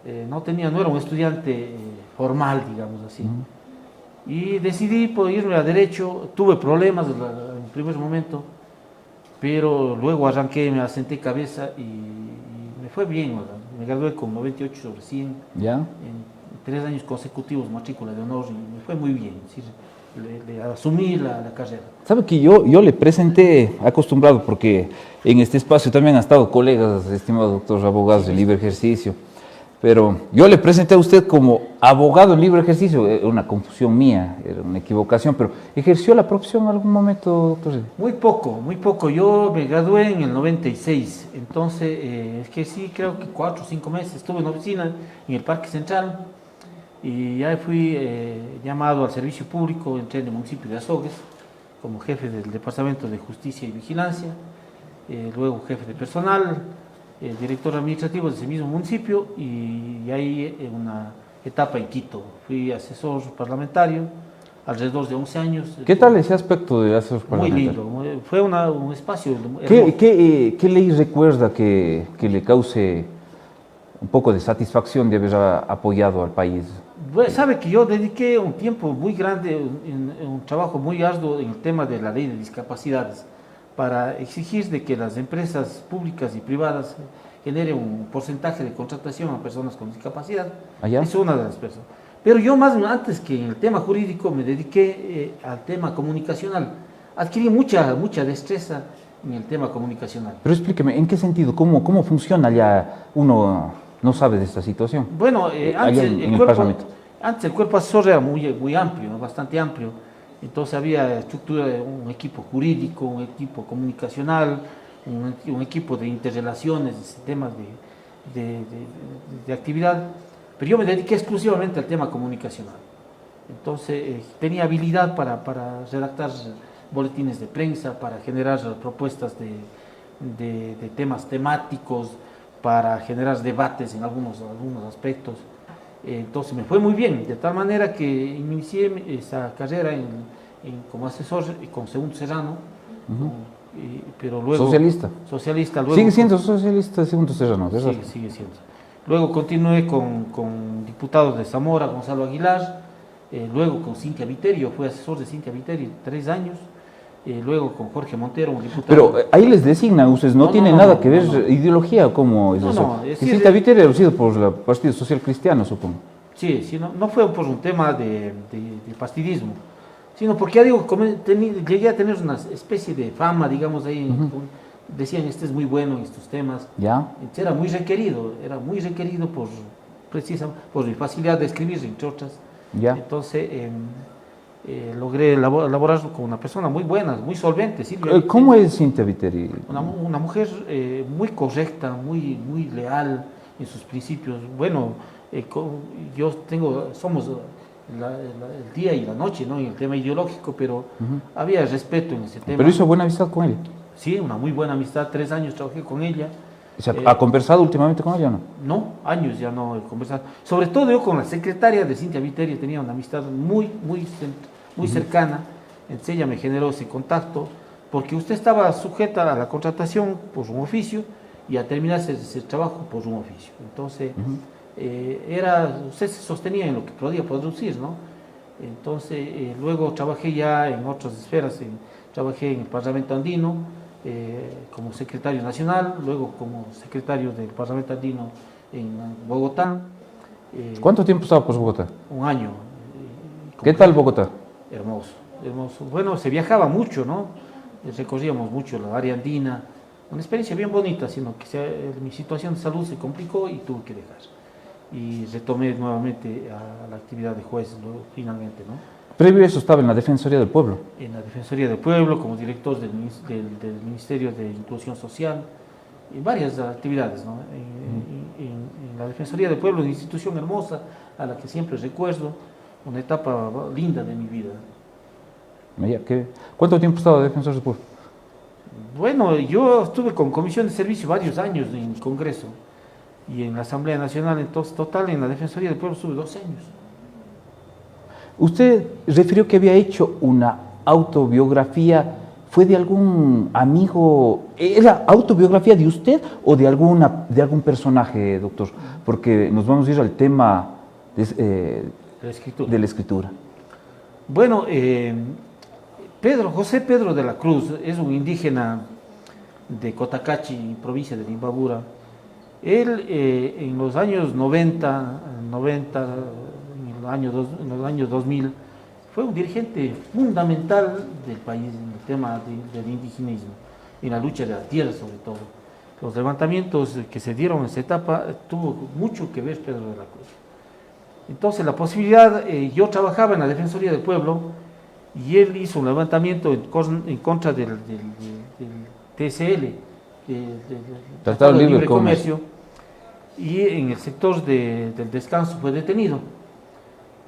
Speaker 4: era un estudiante formal, digamos así. Y decidí por irme a Derecho, tuve problemas en el primer momento, pero luego arranqué, me asenté cabeza y me fue bien, ¿verdad? Me gradué con 98 sobre 100,
Speaker 3: ¿Ya?
Speaker 4: en 3 años consecutivos, matrícula de honor, y me fue muy bien, es decir, le asumí la carrera.
Speaker 3: Sabe que yo le presenté, acostumbrado, porque en este espacio también han estado colegas, estimado doctor, abogados de libre ejercicio, pero yo le presenté a usted como abogado en libre ejercicio, era una confusión mía, era una equivocación, pero ¿ejerció la profesión en algún momento, doctor?
Speaker 4: Muy poco, yo me gradué en el 96, entonces es que sí, creo que 4 o 5 meses estuve en oficina en el Parque Central, y ya fui llamado al servicio público, entré en el municipio de Azogues como jefe del Departamento de Justicia y Vigilancia, luego jefe de personal, director administrativo de ese mismo municipio, y ahí en una etapa en Quito. Fui asesor parlamentario alrededor de 11 años.
Speaker 3: ¿Qué tal ese aspecto de asesor
Speaker 4: Muy
Speaker 3: parlamentario?
Speaker 4: lindo, fue un espacio
Speaker 3: ¿Qué ley recuerda que le cause un poco de satisfacción de haber apoyado al país?
Speaker 4: Sabe que yo dediqué un tiempo muy grande, en un trabajo muy arduo en el tema de la ley de discapacidades, para exigir de que las empresas públicas y privadas generen un porcentaje de contratación a personas con discapacidad.
Speaker 3: ¿Allá?
Speaker 4: Es una de las personas. Pero yo más antes que en el tema jurídico me dediqué al tema comunicacional. Adquirí mucha destreza en el tema comunicacional.
Speaker 3: Pero explíqueme, ¿en qué sentido? ¿Cómo funciona ya? Uno no sabe de esta situación.
Speaker 4: Bueno,
Speaker 3: Allá en el Parlamento.
Speaker 4: Antes el cuerpo asesor era muy amplio, ¿no? Bastante amplio. Entonces había estructura de un equipo jurídico, un equipo comunicacional, un equipo de interrelaciones, temas de actividad. Pero yo me dediqué exclusivamente al tema comunicacional. Entonces tenía habilidad para redactar boletines de prensa, para generar propuestas de temas temáticos, para generar debates en algunos aspectos. Entonces me fue muy bien, de tal manera que inicié esa carrera como asesor con Segundo Serrano, pero luego... Socialista. Luego,
Speaker 3: sigue siendo socialista Segundo Serrano, ¿verdad?
Speaker 4: Sigue siendo. Luego continué con diputados de Zamora, Gonzalo Aguilar, luego con Cintia Viterio, fui asesor de Cintia Viterio 3 años, luego con Jorge Montero, un diputado.
Speaker 3: Pero ahí les designan ustedes, no tiene nada que ver ideología, ¿cómo es eso?
Speaker 4: No, es
Speaker 3: Cintia Viterio ha sido por el Partido Social Cristiano, supongo.
Speaker 4: Sí, no fue por un tema de partidismo, sino porque ya digo, llegué a tener una especie de fama, digamos, ahí, decían, este es muy bueno en estos temas.
Speaker 3: ¿Ya?
Speaker 4: Era muy requerido precisamente por mi facilidad de escribir, entre otras.
Speaker 3: ¿Ya?
Speaker 4: Entonces, logré elaborar con una persona muy buena, muy solvente. Silvia,
Speaker 3: ¿Cómo es Cintia Viteri?
Speaker 4: Una mujer muy correcta, muy leal en sus principios. Bueno, somos el día y la noche, ¿no?, en el tema ideológico, pero había respeto en ese tema.
Speaker 3: ¿Pero hizo buena amistad con ella?
Speaker 4: Sí, una muy buena amistad, 3 años trabajé con ella.
Speaker 3: O sea, ¿ha conversado últimamente con ella o no?
Speaker 4: No, años ya no he conversado. Sobre todo yo con la secretaria de Cintia Viteri tenía una amistad muy cercana. Entonces ella me generó ese contacto, porque usted estaba sujeta a la contratación por un oficio y a terminarse ese trabajo por un oficio. Entonces, usted se sostenía en lo que podía producir, ¿no? Entonces, luego trabajé ya en otras esferas, trabajé en el Parlamento Andino, como secretario nacional, luego como secretario del Parlamento Andino en Bogotá.
Speaker 3: ¿Cuánto tiempo estaba por Bogotá?
Speaker 4: Un año.
Speaker 3: ¿Qué tal Bogotá?
Speaker 4: Hermoso. Bueno, se viajaba mucho, ¿no? Recorríamos mucho la área andina, una experiencia bien bonita, sino que mi situación de salud se complicó y tuve que dejar. Y retomé nuevamente a la actividad de juez, finalmente, ¿no?
Speaker 3: Previo a eso estaba en la Defensoría del Pueblo.
Speaker 4: En la Defensoría del Pueblo, como director del Ministerio de Inclusión Social, en varias actividades, ¿no? En la Defensoría del Pueblo, una institución hermosa a la que siempre recuerdo, una etapa linda de mi vida.
Speaker 3: ¿Cuánto tiempo estaba defensor del pueblo?
Speaker 4: Bueno, yo estuve con comisión de servicio varios años en el Congreso y en la Asamblea Nacional, entonces total en la Defensoría del Pueblo estuve 12 años.
Speaker 3: Usted refirió que había hecho una autobiografía, ¿fue de algún amigo? ¿Era autobiografía de usted o de algún personaje, doctor? Porque nos vamos a ir al tema de la escritura.
Speaker 4: Bueno, José Pedro de la Cruz es un indígena de Cotacachi, provincia de Imbabura. Él en los años 90, en los años 2000, fue un dirigente fundamental del país en el tema del indigenismo, en la lucha de la tierra sobre todo. Los levantamientos que se dieron en esa etapa tuvo mucho que ver Pedro de la Cruz. Entonces la posibilidad, yo trabajaba en la Defensoría del Pueblo y él hizo un levantamiento en contra del TSL, del Tratado de Libre Comercio, y en el sector del descanso fue detenido.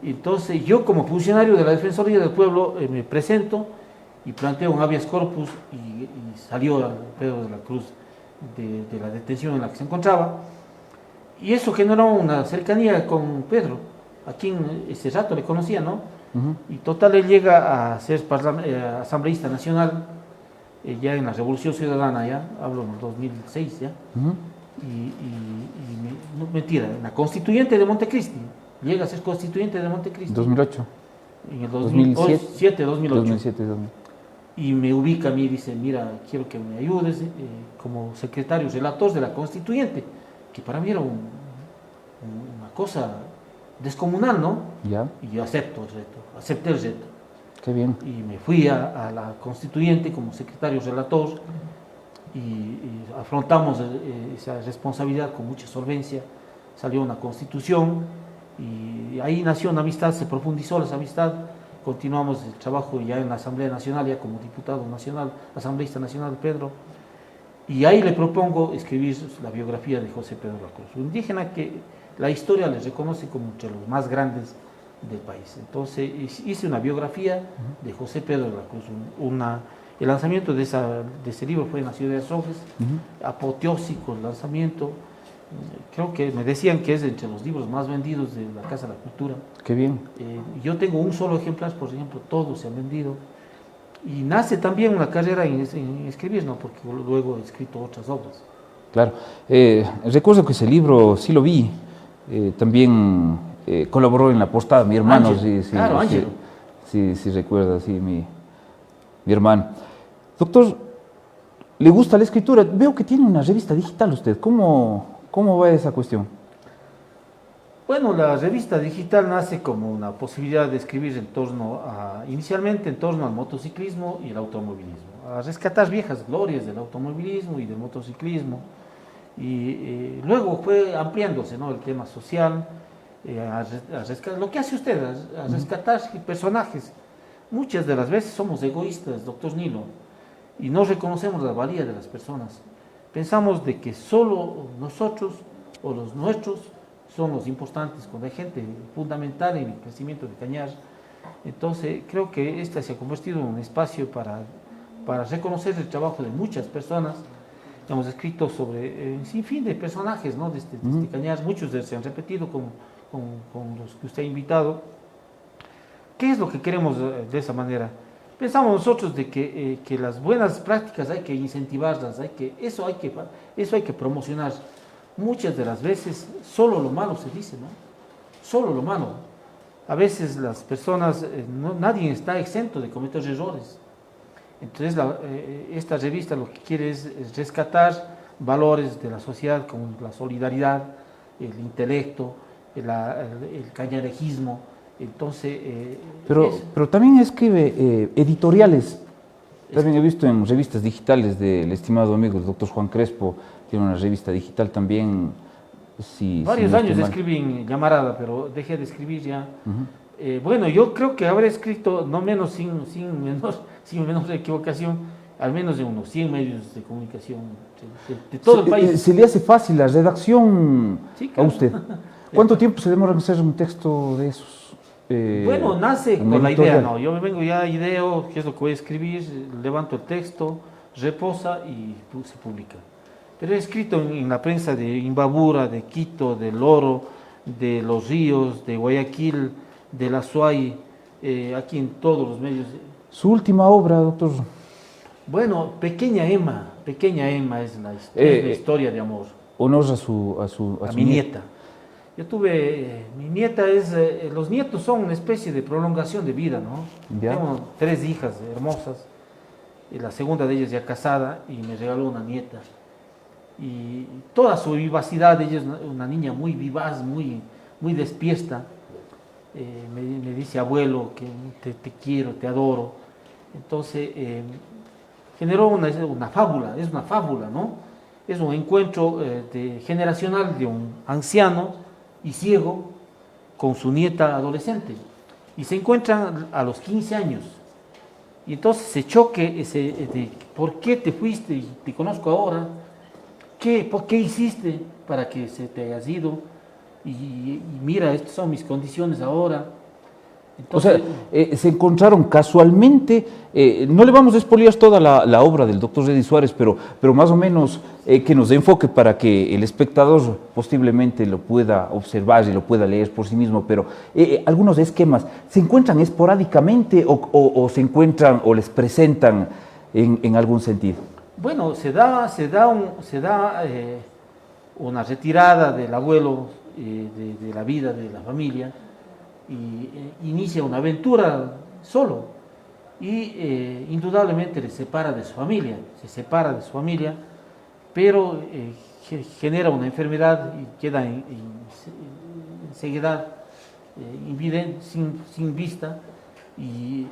Speaker 4: Entonces yo como funcionario de la Defensoría del Pueblo me presento y planteo un habeas corpus y salió Pedro de la Cruz de la detención en la que se encontraba, y eso generó una cercanía con Pedro, a quien ese rato le conocía, ¿no? Y total, él llega a ser asambleísta nacional ya en la Revolución Ciudadana, ya hablo en el 2006, ya. No, mentira, en la Constituyente de Montecristi, llega a ser Constituyente de Montecristi.
Speaker 3: 2008.
Speaker 4: En el 2007, 2008.
Speaker 3: 2007, 2008.
Speaker 4: Y me ubica a mí y dice, mira, quiero que me ayudes como secretario relator de la Constituyente, que para mí era una cosa descomunal, ¿no?
Speaker 3: Ya.
Speaker 4: Y yo acepté el reto.
Speaker 3: Qué bien.
Speaker 4: Y me fui a la Constituyente como secretario relator y afrontamos esa responsabilidad con mucha solvencia. Salió una Constitución y ahí nació una amistad, se profundizó la amistad. Continuamos el trabajo ya en la Asamblea Nacional, ya como diputado nacional, asambleísta nacional Pedro, y ahí le propongo escribir la biografía de José Pedro de la Cruz, un indígena que la historia le reconoce como entre los más grandes del país. Entonces hice una biografía de José Pedro de la Cruz. El lanzamiento de ese libro fue en la ciudad de Azogues, apoteósico el lanzamiento. Creo que me decían que es entre los libros más vendidos de la Casa de la Cultura.
Speaker 3: Qué bien.
Speaker 4: Yo tengo un solo ejemplar, por ejemplo, todos se han vendido. Y nace también una carrera en escribir, ¿no? Porque luego he escrito otras obras.
Speaker 3: Claro. Recuerdo que ese libro sí lo vi. También colaboró en la portada mi hermano.
Speaker 4: Ángel.
Speaker 3: Sí,
Speaker 4: Claro, Ángel.
Speaker 3: Sí, recuerda, sí, mi hermano. Doctor, ¿le gusta la escritura? Veo que tiene una revista digital usted. ¿Cómo va esa cuestión?
Speaker 4: Bueno, la revista digital nace como una posibilidad de escribir inicialmente en torno al motociclismo y el automovilismo, a rescatar viejas glorias del automovilismo y del motociclismo, y luego fue ampliándose, ¿no?, el tema social, a rescatar, lo que hace usted, a rescatar personajes. Muchas de las veces somos egoístas, doctor Nilo, y no reconocemos la valía de las personas. Pensamos de que solo nosotros o los nuestros son los importantes, cuando hay gente fundamental en el crecimiento de Cañar. Entonces creo que esta se ha convertido en un espacio para reconocer el trabajo de muchas personas. Hemos escrito sobre un sinfín de personajes, ¿no?, de Cañar. Muchos se han repetido con los que usted ha invitado. ¿Qué es lo que queremos de esa manera? Pensamos nosotros de que las buenas prácticas hay que incentivarlas, eso hay que promocionar. Muchas de las veces solo lo malo se dice, ¿no? Solo lo malo. A veces las personas, nadie está exento de cometer errores. Entonces esta revista lo que quiere es rescatar valores de la sociedad como la solidaridad, el intelecto, el cañarejismo. Entonces,
Speaker 3: pero también escribe editoriales. También he visto en revistas digitales del estimado amigo el doctor Juan Crespo, tiene una revista digital también.
Speaker 4: Varios años escribí en Llamarada, pero dejé de escribir ya. Bueno, yo creo que habré escrito, no menos, sin menor equivocación, al menos de unos 100 medios de comunicación de todo el país.
Speaker 3: ¿Se le hace fácil la redacción
Speaker 4: Sí, claro.
Speaker 3: a usted? ¿Cuánto tiempo se demora en hacer un texto de esos?
Speaker 4: Bueno, nace con la idea, ¿no? Yo me vengo ya, ideo, qué es lo que voy a escribir, levanto el texto, reposa y se publica. Pero he escrito en la prensa de Imbabura, de Quito, de Loro, de Los Ríos, de Guayaquil, de La Suay, aquí en todos los medios.
Speaker 3: ¿Su última obra, doctor?
Speaker 4: Bueno, Pequeña Emma es la historia de amor.
Speaker 3: Honor a su
Speaker 4: mi nieta. Yo tuve, mi nieta los nietos son una especie de prolongación de vida, ¿no?
Speaker 3: Ya.
Speaker 4: Tengo 3 hijas hermosas, y la segunda de ellas ya casada, y me regaló una nieta. Y toda su vivacidad, ella es una niña muy vivaz, muy despierta. Me dice, abuelo, que te quiero, te adoro. Entonces, generó una fábula, es una fábula, ¿no? Es un encuentro generacional de un anciano y ciego con su nieta adolescente. Y se encuentran a los 15 años. Y entonces se choque de ¿por qué te fuiste y te conozco ahora? ¿Por qué hiciste para que se te hayas ido? Y mira, estas son mis condiciones ahora. Entonces,
Speaker 3: o sea, se encontraron casualmente, no le vamos a expoliar toda la obra del doctor Reddy Suárez, pero más o menos que nos dé enfoque para que el espectador posiblemente lo pueda observar y lo pueda leer por sí mismo, pero algunos esquemas, ¿se encuentran esporádicamente o se encuentran o les presentan en algún sentido?
Speaker 4: Bueno, se da una retirada del abuelo de la vida de la familia, y inicia una aventura solo, y indudablemente se separa de su familia, pero genera una enfermedad y queda en ceguedad, invidente, sin vista, y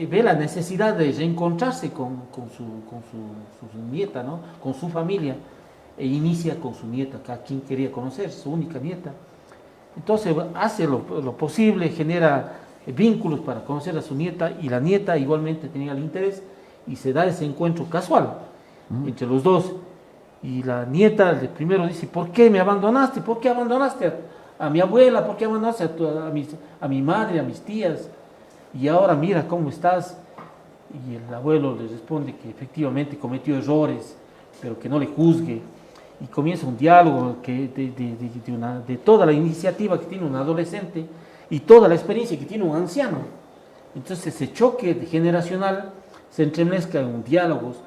Speaker 4: ve la necesidad de reencontrarse con su nieta, ¿no?, con su familia, e inicia con su nieta, a quien quería conocer, su única nieta. Entonces hace lo posible, genera vínculos para conocer a su nieta, y la nieta igualmente tenía el interés, y se da ese encuentro casual entre los dos. Y la nieta primero dice, ¿por qué me abandonaste? ¿Por qué abandonaste a mi abuela, ¿por qué abandonaste a mi madre, a mis tías? Y ahora mira cómo estás. Y el abuelo le responde que efectivamente cometió errores, pero que no le juzgue. Y comienza un diálogo de toda la iniciativa que tiene un adolescente y toda la experiencia que tiene un anciano. Entonces ese choque generacional se entremezcla en diálogos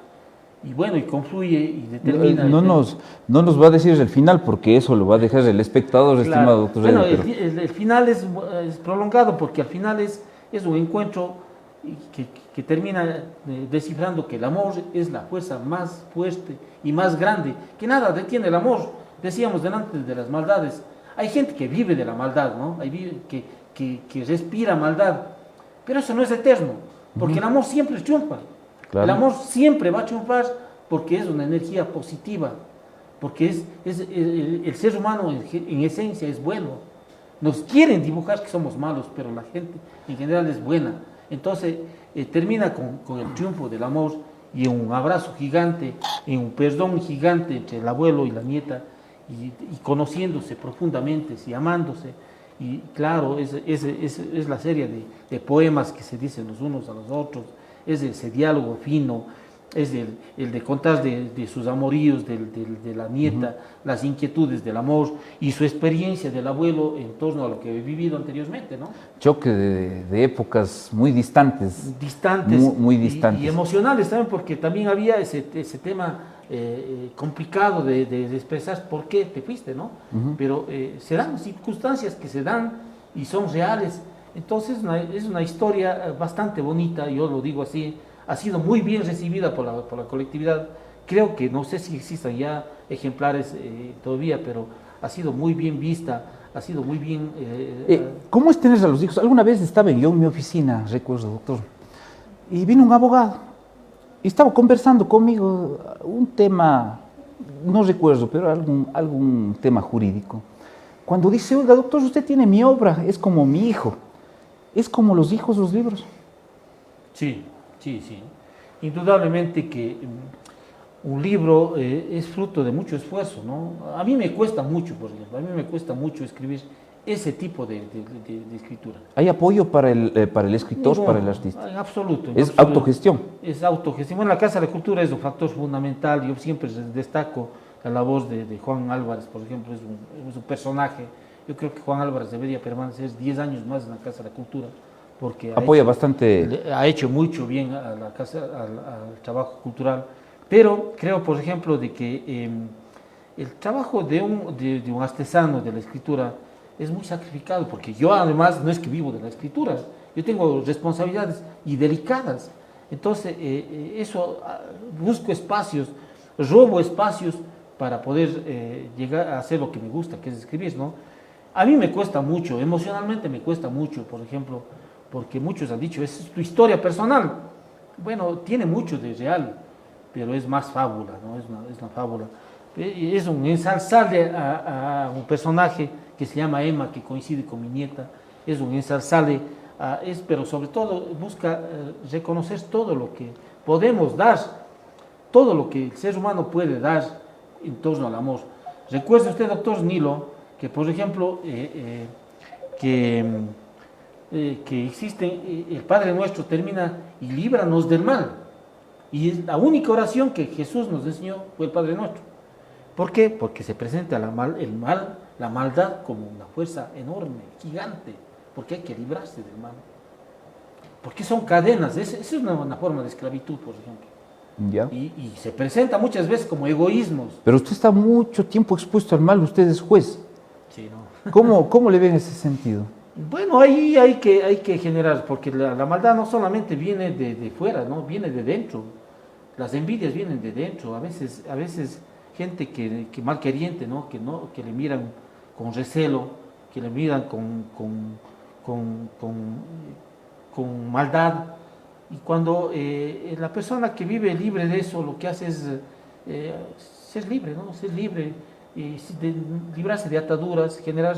Speaker 4: y bueno, y confluye y determina.
Speaker 3: No nos va a decir el final, porque eso lo va a dejar el espectador,
Speaker 4: Claro.
Speaker 3: estimado doctor.
Speaker 4: Bueno,
Speaker 3: Pero
Speaker 4: el final es prolongado, porque al final es un encuentro que termina descifrando que el amor es la fuerza más fuerte y más grande, que nada detiene el amor. Decíamos delante de las maldades, hay gente que vive de la maldad, ¿no? Que respira maldad, pero eso no es eterno, porque el amor siempre triunfa.
Speaker 3: Claro.
Speaker 4: El amor siempre va a triunfar porque es una energía positiva, porque el ser humano en esencia es bueno. Nos quieren dibujar que somos malos, pero la gente en general es buena. Entonces termina con el triunfo del amor y un abrazo gigante, y un perdón gigante entre el abuelo y la nieta, y conociéndose profundamente y amándose. Y claro, es la serie de poemas que se dicen los unos a los otros, es ese diálogo fino, es el de contar de sus amoríos de la nieta, las inquietudes del amor y su experiencia del abuelo en torno a lo que he vivido anteriormente, ¿no?
Speaker 3: Choque de épocas muy distantes. Muy distantes.
Speaker 4: Y emocionales también, porque también había ese tema complicado de expresar por qué te fuiste, ¿no? Pero se dan circunstancias que se dan y son reales. Entonces es una historia bastante bonita, yo lo digo así, ha sido muy bien recibida por la colectividad. Creo que no sé si existan ya ejemplares todavía, pero ha sido muy bien vista, ha sido muy bien...
Speaker 3: ¿Cómo es tener a los hijos? Alguna vez estaba yo en mi oficina, recuerdo, doctor, y vino un abogado y estaba conversando conmigo un tema, no recuerdo, pero algún tema jurídico. Cuando dice, oiga, doctor, usted tiene mi obra, es como mi hijo, es como los hijos, los libros.
Speaker 4: Sí. Indudablemente que un libro es fruto de mucho esfuerzo, ¿no? A mí me cuesta mucho, por ejemplo, escribir ese tipo de escritura.
Speaker 3: ¿Hay apoyo para el escritor,
Speaker 4: No,
Speaker 3: para el artista?
Speaker 4: En absoluto.
Speaker 3: ¿Es autogestión?
Speaker 4: Es autogestión. Bueno, la Casa de la Cultura es un factor fundamental. Yo siempre destaco la labor de Juan Álvarez, por ejemplo, es un personaje. Yo creo que Juan Álvarez debería permanecer 10 años más en la Casa de la Cultura, porque ha hecho mucho bien a la casa, al trabajo cultural. Pero creo, por ejemplo, de que el trabajo de un artesano de la escritura es muy sacrificado, porque yo además no es que vivo de la escritura, yo tengo responsabilidades y delicadas. Entonces, busco espacios, robo espacios para poder llegar a hacer lo que me gusta, que es escribir, ¿no? A mí me cuesta mucho, emocionalmente me cuesta mucho, por ejemplo, porque muchos han dicho, es tu historia personal. Bueno, tiene mucho de real, pero es más fábula, ¿no? Es una fábula. Es un ensalzarle a un personaje que se llama Emma, que coincide con mi nieta, es un ensalzarle, pero sobre todo busca reconocer todo lo que podemos dar, todo lo que el ser humano puede dar en torno al amor. Recuerde usted, doctor Nilo, que por ejemplo, que existe, el Padre Nuestro termina y líbranos del mal. Y es la única oración que Jesús nos enseñó fue el Padre Nuestro. ¿Por qué? Porque se presenta la maldad como una fuerza enorme, gigante, porque hay que librarse del mal. Porque son cadenas, esa es una forma de esclavitud, por ejemplo.
Speaker 3: ¿Ya?
Speaker 4: Y se presenta muchas veces como egoísmos.
Speaker 3: Pero usted está mucho tiempo expuesto al mal, usted es juez.
Speaker 4: Sí, ¿no?
Speaker 3: ¿Cómo le ve en ese sentido?
Speaker 4: Bueno, ahí hay que generar, porque la maldad no solamente viene de fuera, ¿no? Viene de dentro. Las envidias vienen de dentro. A veces gente que malqueriente, ¿no? Que le miran con recelo, que le miran con maldad. Y cuando la persona que vive libre de eso, lo que hace es ser libre, ¿no? Ser libre, y librarse de ataduras, generar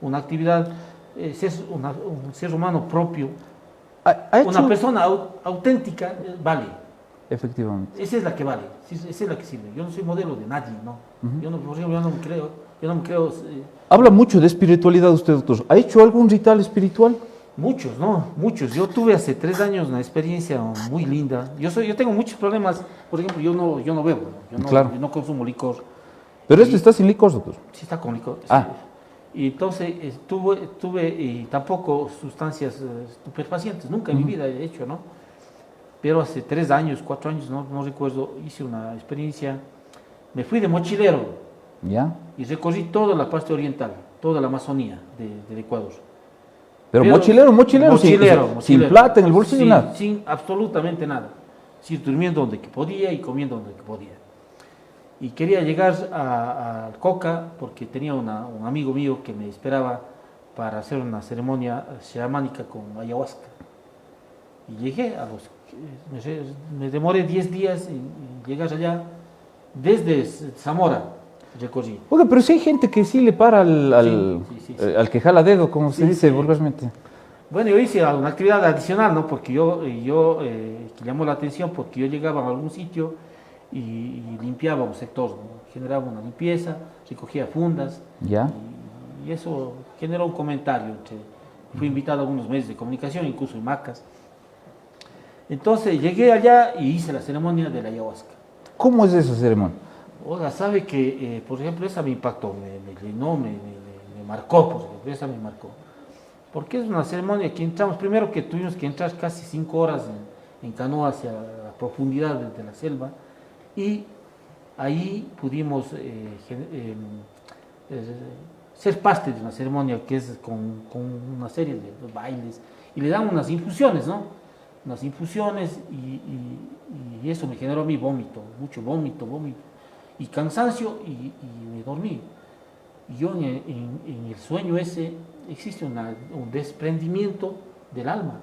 Speaker 4: una actividad, ser un ser humano propio, una persona auténtica, vale.
Speaker 3: Efectivamente.
Speaker 4: Esa es la que vale, esa es la que sirve. Yo no soy modelo de nadie, ¿no? Yo no, por ejemplo, yo no me creo Yo no me creo...
Speaker 3: Habla mucho de espiritualidad usted, doctor. ¿Ha hecho algún ritual espiritual?
Speaker 4: Muchos, ¿no? Muchos. Yo tuve hace 3 años una experiencia muy linda. Yo tengo muchos problemas. Por ejemplo, yo no bebo, ¿no?
Speaker 3: Claro.
Speaker 4: Yo no consumo licor.
Speaker 3: Pero este está sin licor, doctor.
Speaker 4: Sí está con licor.
Speaker 3: Ah.
Speaker 4: Sí. Y entonces tuve y tampoco sustancias estupefacientes. Nunca en mi vida he hecho, ¿no? Pero hace 3 años, 4 años, no recuerdo, hice una experiencia. Me fui de mochilero
Speaker 3: ¿Ya?
Speaker 4: y recorrí toda la parte oriental, toda la Amazonía del Ecuador.
Speaker 3: Pero
Speaker 4: Mochilero,
Speaker 3: sin plata en el bolsillo, nada.
Speaker 4: Sin absolutamente nada. Sí, durmiendo donde que podía y comiendo donde que podía. Y quería llegar al Coca porque tenía un amigo mío que me esperaba para hacer una ceremonia chamánica con ayahuasca. Y llegué me demoré 10 días en llegar allá desde Zamora, recorrí.
Speaker 3: Oiga, pero si hay gente que sí le para al que jala dedo, como se dice vulgarmente.
Speaker 4: Bueno, yo hice una actividad adicional, ¿no? Porque que llamó la atención porque yo llegaba a algún sitio y limpiaba un sector, ¿no? Generaba una limpieza, recogía fundas.
Speaker 3: ¿Ya?
Speaker 4: Y eso generó un comentario. Fui invitado a algunos medios de comunicación, incluso en Macas. Entonces llegué allá y hice la ceremonia de la ayahuasca.
Speaker 3: ¿Cómo es esa ceremonia?
Speaker 4: Oiga, sabe que, por ejemplo, esa me impactó, me llenó, me marcó, por ejemplo, esa me marcó. Porque es una ceremonia que entramos, primero que tuvimos que entrar casi 5 horas en canoa hacia la profundidad de la selva, y ahí pudimos ser parte de una ceremonia que es con una serie de bailes, y le dan unas infusiones, ¿no? Unas infusiones, y eso me generó a mí vómito, mucho vómito, y cansancio, y me dormí. Y yo en el sueño ese existe un desprendimiento del alma.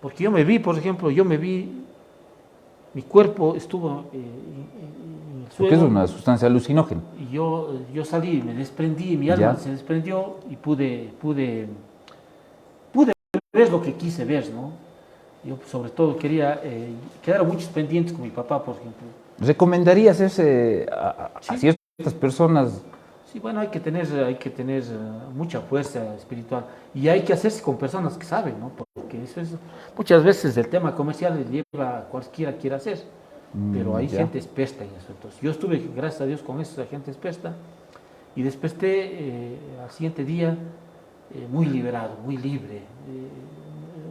Speaker 4: Porque yo me vi, por ejemplo, mi cuerpo estuvo en el suelo.
Speaker 3: Porque es una sustancia alucinógena.
Speaker 4: Y yo salí, me desprendí, mi alma se desprendió y pude ver lo que quise ver, ¿no? Yo sobre todo quedaron muchos pendientes con mi papá, por ejemplo.
Speaker 3: ¿Recomendaría hacerse a ciertas personas?
Speaker 4: Sí, bueno, hay que tener mucha fuerza espiritual y hay que hacerse con personas que saben, ¿no? Porque eso es, muchas veces el tema comercial le lleva a cualquiera quiera hacer, pero hay gente experta en eso. Entonces, yo estuve, gracias a Dios, con esa gente experta y desperté al siguiente día muy liberado, muy libre.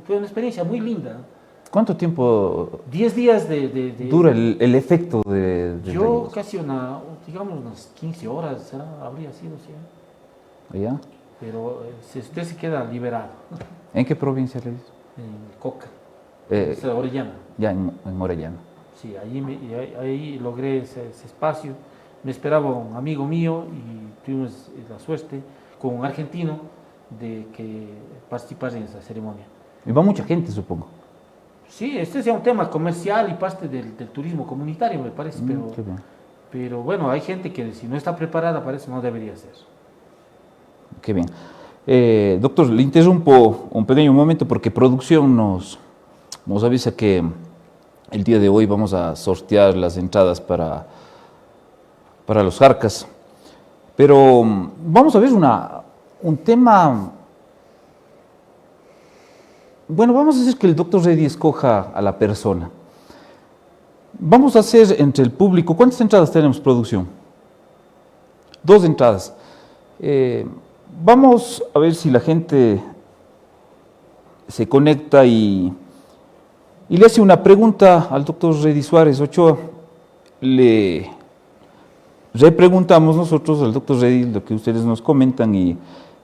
Speaker 4: Fue una experiencia muy linda.
Speaker 3: ¿Cuánto tiempo
Speaker 4: 10 días
Speaker 3: dura el efecto de
Speaker 4: yo casi digamos unas 15 horas habría sido, sí.
Speaker 3: ¿Ya?
Speaker 4: Pero usted se queda liberado.
Speaker 3: ¿En qué provincia le dices?
Speaker 4: En Coca, Orellana.
Speaker 3: Ya, en Orellana.
Speaker 4: Sí, ahí logré ese espacio. Me esperaba un amigo mío y tuvimos la suerte con un argentino de que participara en esa ceremonia.
Speaker 3: Y va mucha gente, supongo.
Speaker 4: Sí, este es ya un tema comercial y parte del turismo comunitario, me parece, pero bueno, hay gente que si no está preparada para eso no debería ser.
Speaker 3: Qué bien. Doctor, le interrumpo un pequeño momento porque producción nos avisa que el día de hoy vamos a sortear las entradas para los Jarcas. Pero vamos a ver un tema. Bueno, vamos a hacer que el doctor Reddy escoja a la persona. Vamos a hacer entre el público. ¿Cuántas entradas tenemos, producción? 2 entradas. Vamos a ver si la gente se conecta y le hace una pregunta al doctor Reddy Suárez Ochoa. Le repreguntamos nosotros al doctor Reddy lo que ustedes nos comentan y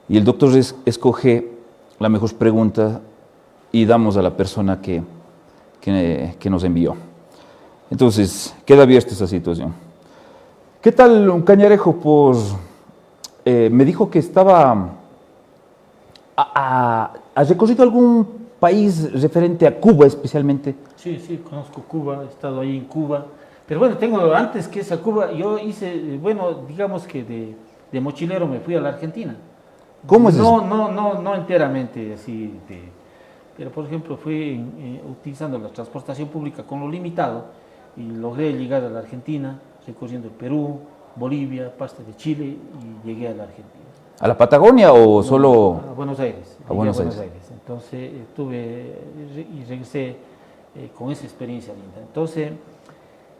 Speaker 3: el doctor escoge la mejor pregunta y damos a la persona que nos envió. Entonces, queda abierta esa situación. ¿Qué tal un cañarejo me dijo que estaba... ¿Has recorrido algún país referente a Cuba especialmente?
Speaker 4: Sí, conozco Cuba, he estado ahí en Cuba. Pero bueno, antes que esa Cuba, yo hice, digamos que de mochilero me fui a la Argentina.
Speaker 3: ¿Cómo es eso?
Speaker 4: No enteramente así pero por ejemplo fui utilizando la transportación pública con lo limitado y logré llegar a la Argentina, recorriendo el Perú, Bolivia, parte de Chile y llegué a la Argentina.
Speaker 3: ¿A la Patagonia o solo...?
Speaker 4: A Buenos Aires.
Speaker 3: A Buenos Aires.
Speaker 4: Entonces estuve y regresé con esa experiencia linda. Entonces,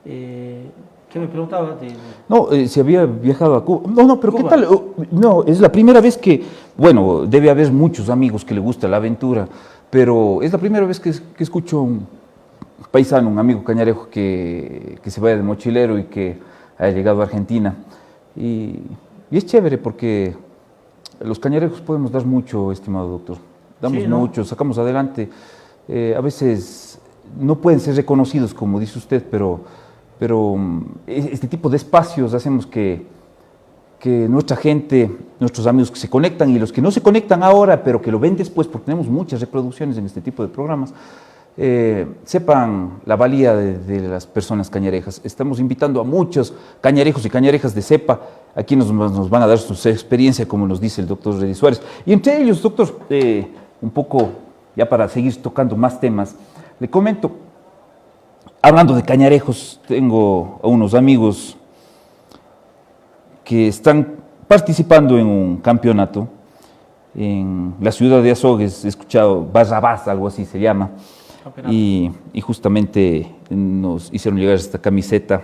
Speaker 4: ¿qué me preguntaba?
Speaker 3: No, si había viajado a Cuba. No, pero ¿qué
Speaker 4: Cuba.
Speaker 3: tal? No, es la primera vez que, bueno, debe haber muchos amigos que le gusta la aventura, pero es la primera vez que escucho a un paisano, un amigo cañarejo que se vaya de mochilero y que haya llegado a Argentina. Y es chévere porque los cañarejos podemos dar mucho, estimado doctor. Damos
Speaker 4: Sí, ¿no?
Speaker 3: mucho, sacamos adelante. A veces no pueden ser reconocidos, como dice usted, pero este tipo de espacios hacemos que nuestra gente, nuestros amigos que se conectan y los que no se conectan ahora, pero que lo ven después, porque tenemos muchas reproducciones en este tipo de programas, sepan la valía de las personas cañarejas. Estamos invitando a muchos cañarejos y cañarejas de cepa. Aquí nos van a dar su experiencia, como nos dice el doctor Reddy Suárez. Y entre ellos, doctor, un poco, ya para seguir tocando más temas, le comento, hablando de cañarejos, tengo a unos amigos que están participando en un campeonato en la ciudad de Azogues, he escuchado Barrabás, algo así se llama, y justamente nos hicieron llegar esta camiseta.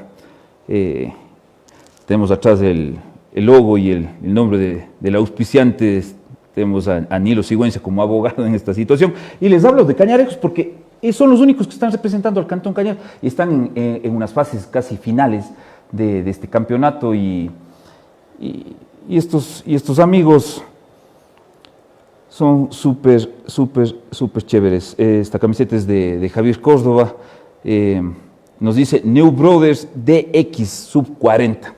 Speaker 3: Tenemos atrás el logo y el nombre del auspiciante. Tenemos a Nilo Sigüenza como abogado en esta situación. Y les hablo de cañarejos porque son los únicos que están representando al Cantón Cañar y están en unas fases casi finales de este campeonato. Y estos amigos son súper chéveres. Esta camiseta es de Javier Córdoba. Nos dice New Brothers DX Sub 40.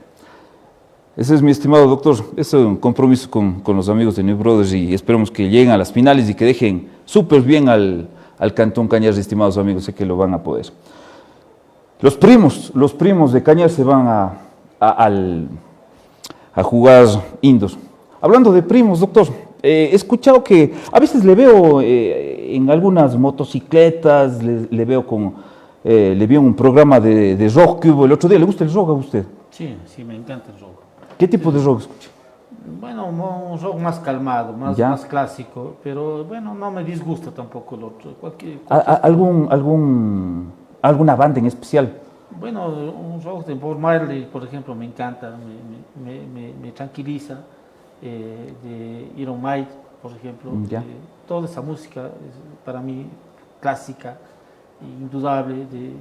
Speaker 3: Ese es, mi estimado doctor, es un compromiso con los amigos de New Brothers y esperemos que lleguen a las finales y que dejen súper bien al Cantón Cañar, estimados amigos, sé que lo van a poder. Los primos de Cañar se van a jugar indoor. Hablando de primos, doctor, he escuchado que a veces le veo en algunas motocicletas, le veo le vi en un programa de rock que hubo el otro día. ¿Le gusta el rock a usted?
Speaker 4: Sí, me encanta el rock.
Speaker 3: ¿Qué tipo de rock escucha?
Speaker 4: Bueno, un rock más calmado, más clásico, pero bueno, no me disgusta tampoco el otro.
Speaker 3: ¿Alguna banda en especial?
Speaker 4: Bueno, un rock de Bob Marley, por ejemplo, me encanta, me tranquiliza. De Iron Maiden, por ejemplo. Toda esa música es para mí clásica, indudable, de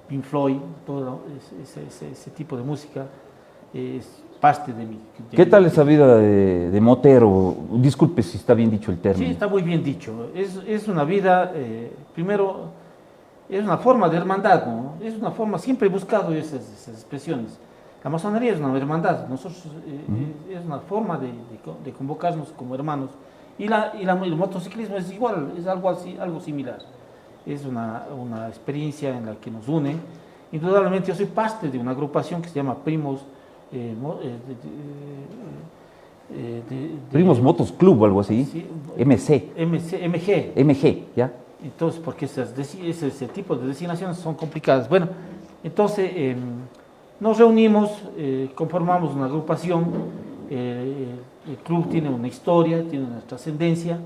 Speaker 4: Pink Floyd, todo ese tipo de música es parte de mí.
Speaker 3: ¿Qué tal esa vida de motero? Disculpe si está bien dicho el término.
Speaker 4: Sí, está muy bien dicho. Es una vida, primero, es una forma de hermandad, ¿no? Es una forma, siempre he buscado esas expresiones. La masonería es una hermandad, nosotros es una forma de convocarnos como hermanos. Y el motociclismo es igual, es algo así, algo similar. Es una experiencia en la que nos une. Indudablemente yo soy parte de una agrupación que se llama Primos
Speaker 3: Primos Motos Club o algo así.
Speaker 4: Sí,
Speaker 3: MG, ¿ya?
Speaker 4: Entonces, porque ese tipo de designaciones son complicadas. Bueno, entonces nos reunimos, conformamos una agrupación. El club tiene una historia, tiene una trascendencia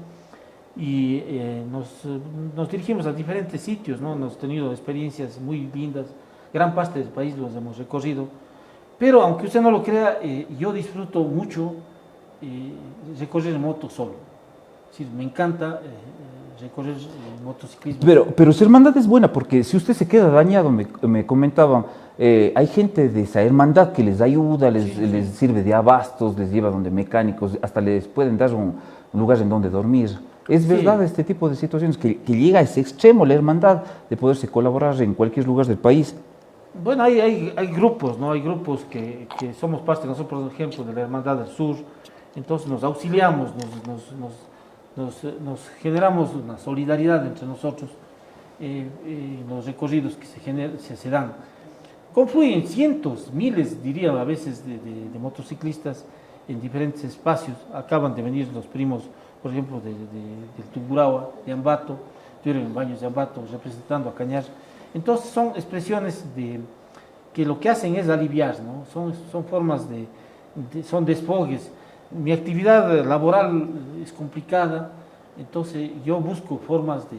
Speaker 4: y nos dirigimos a diferentes sitios, ¿no? Hemos tenido experiencias muy lindas, gran parte del país los hemos recorrido, pero aunque usted no lo crea, yo disfruto mucho recorrer en moto solo. Es decir, me encanta recorrer motociclismo.
Speaker 3: Pero su hermandad es buena porque si usted se queda dañado, me comentaban, hay gente de esa hermandad que les ayuda, les sirve de abastos, les lleva donde mecánicos, hasta les pueden dar un lugar en donde dormir. ¿Es verdad este tipo de situaciones que llega a ese extremo la hermandad de poderse colaborar en cualquier lugar del país?
Speaker 4: Bueno, hay grupos, ¿no? Hay grupos que somos parte, nosotros por ejemplo, de la Hermandad del Sur, entonces nos auxiliamos, nos generamos una solidaridad entre nosotros en los recorridos que se dan. Confluyen cientos, miles, diría a veces, de motociclistas en diferentes espacios. Acaban de venir los primos, por ejemplo, del Tungurahua, de Ambato, estuvieron en Baños de Ambato representando a Cañar. Entonces son expresiones de que lo que hacen es aliviar, ¿no? Son formas son desfogues. Mi actividad laboral es complicada, entonces yo busco formas de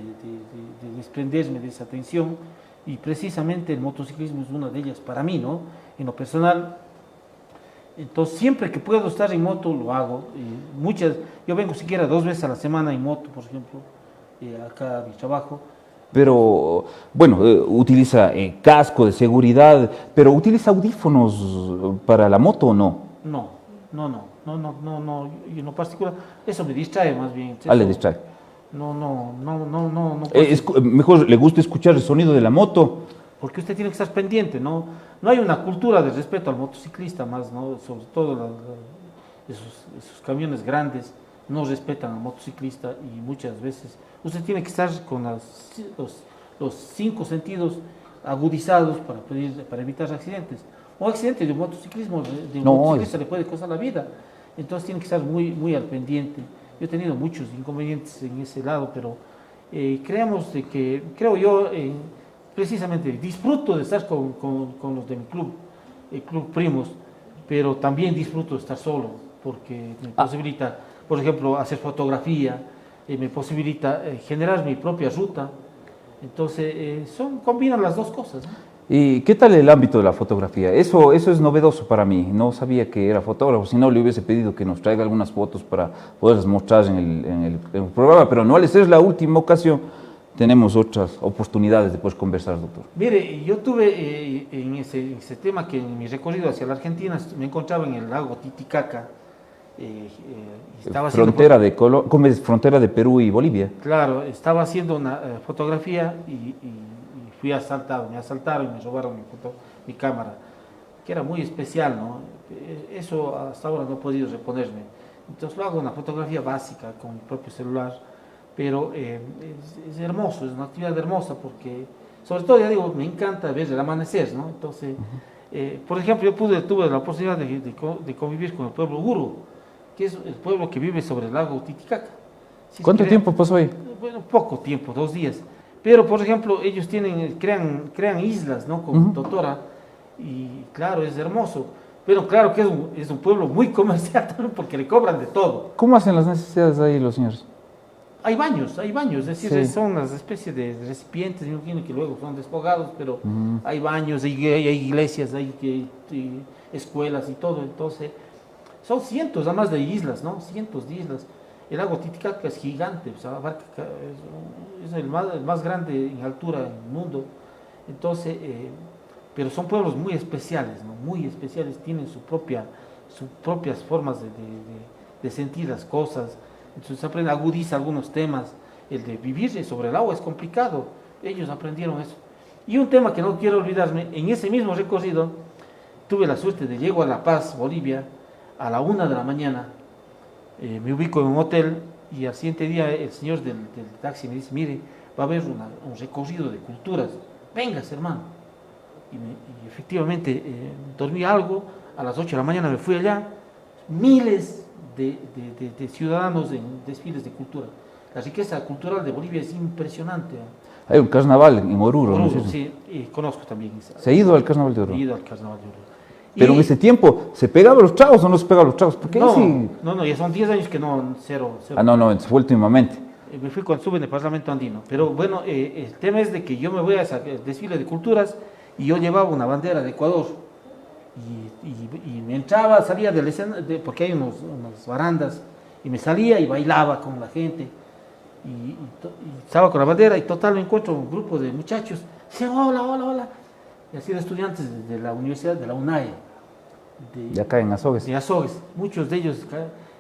Speaker 4: desprenderme de esa tensión y precisamente el motociclismo es una de ellas para mí, ¿no? En lo personal. Entonces siempre que puedo estar en moto lo hago. Yo vengo siquiera 2 veces a la semana en moto, por ejemplo, acá a mi trabajo.
Speaker 3: Pero, bueno, utiliza casco de seguridad, pero ¿utiliza audífonos para la moto o no?
Speaker 4: No, y en lo particular, eso me distrae más bien.
Speaker 3: Ah, le distrae.
Speaker 4: No.
Speaker 3: Mejor le gusta escuchar el sonido de la moto.
Speaker 4: Porque usted tiene que estar pendiente, ¿no? No hay una cultura de respeto al motociclista más, ¿no? Sobre todo esos camiones grandes no respetan al motociclista y muchas veces usted tiene que estar con los 5 sentidos agudizados para evitar accidentes. Un accidente de un motociclismo, de un motociclista le puede costar la vida, entonces tiene que estar muy, muy al pendiente. Yo he tenido muchos inconvenientes en ese lado, pero creo yo, precisamente disfruto de estar con los de mi club, el Club Primos, pero también disfruto de estar solo, porque me posibilita, por ejemplo, hacer fotografía, me posibilita generar mi propia ruta. Entonces, combinan las dos cosas, ¿no?
Speaker 3: ¿Y qué tal el ámbito de la fotografía? Eso es novedoso para mí. No sabía que era fotógrafo, si no le hubiese pedido que nos traiga algunas fotos para poderlas mostrar en el programa, pero no al ser la última ocasión, tenemos otras oportunidades de poder conversar, doctor.
Speaker 4: Mire, yo tuve en ese tema que en mi recorrido hacia la Argentina me encontraba en el lago Titicaca.
Speaker 3: Frontera de Perú y Bolivia.
Speaker 4: Claro, estaba haciendo una fotografía y fui asaltado, me asaltaron y me robaron mi cámara, que era muy especial, ¿no? Eso hasta ahora no he podido reponerme. Entonces lo hago una fotografía básica con mi propio celular, pero es hermoso, es una actividad hermosa porque, sobre todo, ya digo, me encanta ver el amanecer, ¿no? Entonces, por ejemplo, tuve la oportunidad de convivir con el pueblo Guru, que es el pueblo que vive sobre el lago Titicaca.
Speaker 3: ¿Cuánto tiempo pasó ahí?
Speaker 4: Bueno, poco tiempo, 2 días. Pero, por ejemplo, ellos crean islas, ¿no? Con Totora, y claro, es hermoso. Pero claro que es un pueblo muy comercial también porque le cobran de todo.
Speaker 3: ¿Cómo hacen las necesidades ahí los señores?
Speaker 4: Hay baños, es decir,
Speaker 3: Sí.
Speaker 4: son unas especies de recipientes, me imagino que luego son desfogados, pero hay baños, hay iglesias, hay escuelas y todo. Entonces, son cientos además de islas, ¿no? Cientos de islas. El lago Titicaca es gigante, o sea, es el más grande en altura en el mundo. Entonces, pero son pueblos muy especiales, ¿no? Muy especiales, tienen sus propias formas de sentir las cosas. Entonces agudiza algunos temas. El de vivir sobre el agua es complicado, ellos aprendieron eso. Y un tema que no quiero olvidarme, en ese mismo recorrido, tuve la suerte de llegar a La Paz, Bolivia, a la 1 de la mañana. Me ubico en un hotel y al siguiente día el señor del taxi me dice, mire, va a haber un recorrido de culturas, vengas hermano. Y efectivamente dormí algo, a las 8 de la mañana me fui allá, miles de ciudadanos en desfiles de cultura. La riqueza cultural de Bolivia es impresionante.
Speaker 3: Hay un carnaval en Oruro, ¿no?
Speaker 4: Sí, conozco también.
Speaker 3: ¿Se ha ido al carnaval de Oruro?
Speaker 4: He ido al carnaval de Oruro.
Speaker 3: Pero en ese tiempo, ¿se pegaban los chavos o no se pegaban los chavos? Porque
Speaker 4: no, ya son 10 años que no, cero.
Speaker 3: Ah, no, fue últimamente.
Speaker 4: Me fui cuando estuve en el Parlamento Andino. Pero bueno, el tema es de que yo me voy a ese desfile de culturas y yo llevaba una bandera de Ecuador. Y me entraba, salía del escenario, porque hay unas barandas, y me salía y bailaba con la gente. Y estaba con la bandera y total me encuentro un grupo de muchachos. Decían, hola. Y así de estudiantes de la universidad, de la UNAE.
Speaker 3: De acá en Azogues.
Speaker 4: De Azogues, muchos de ellos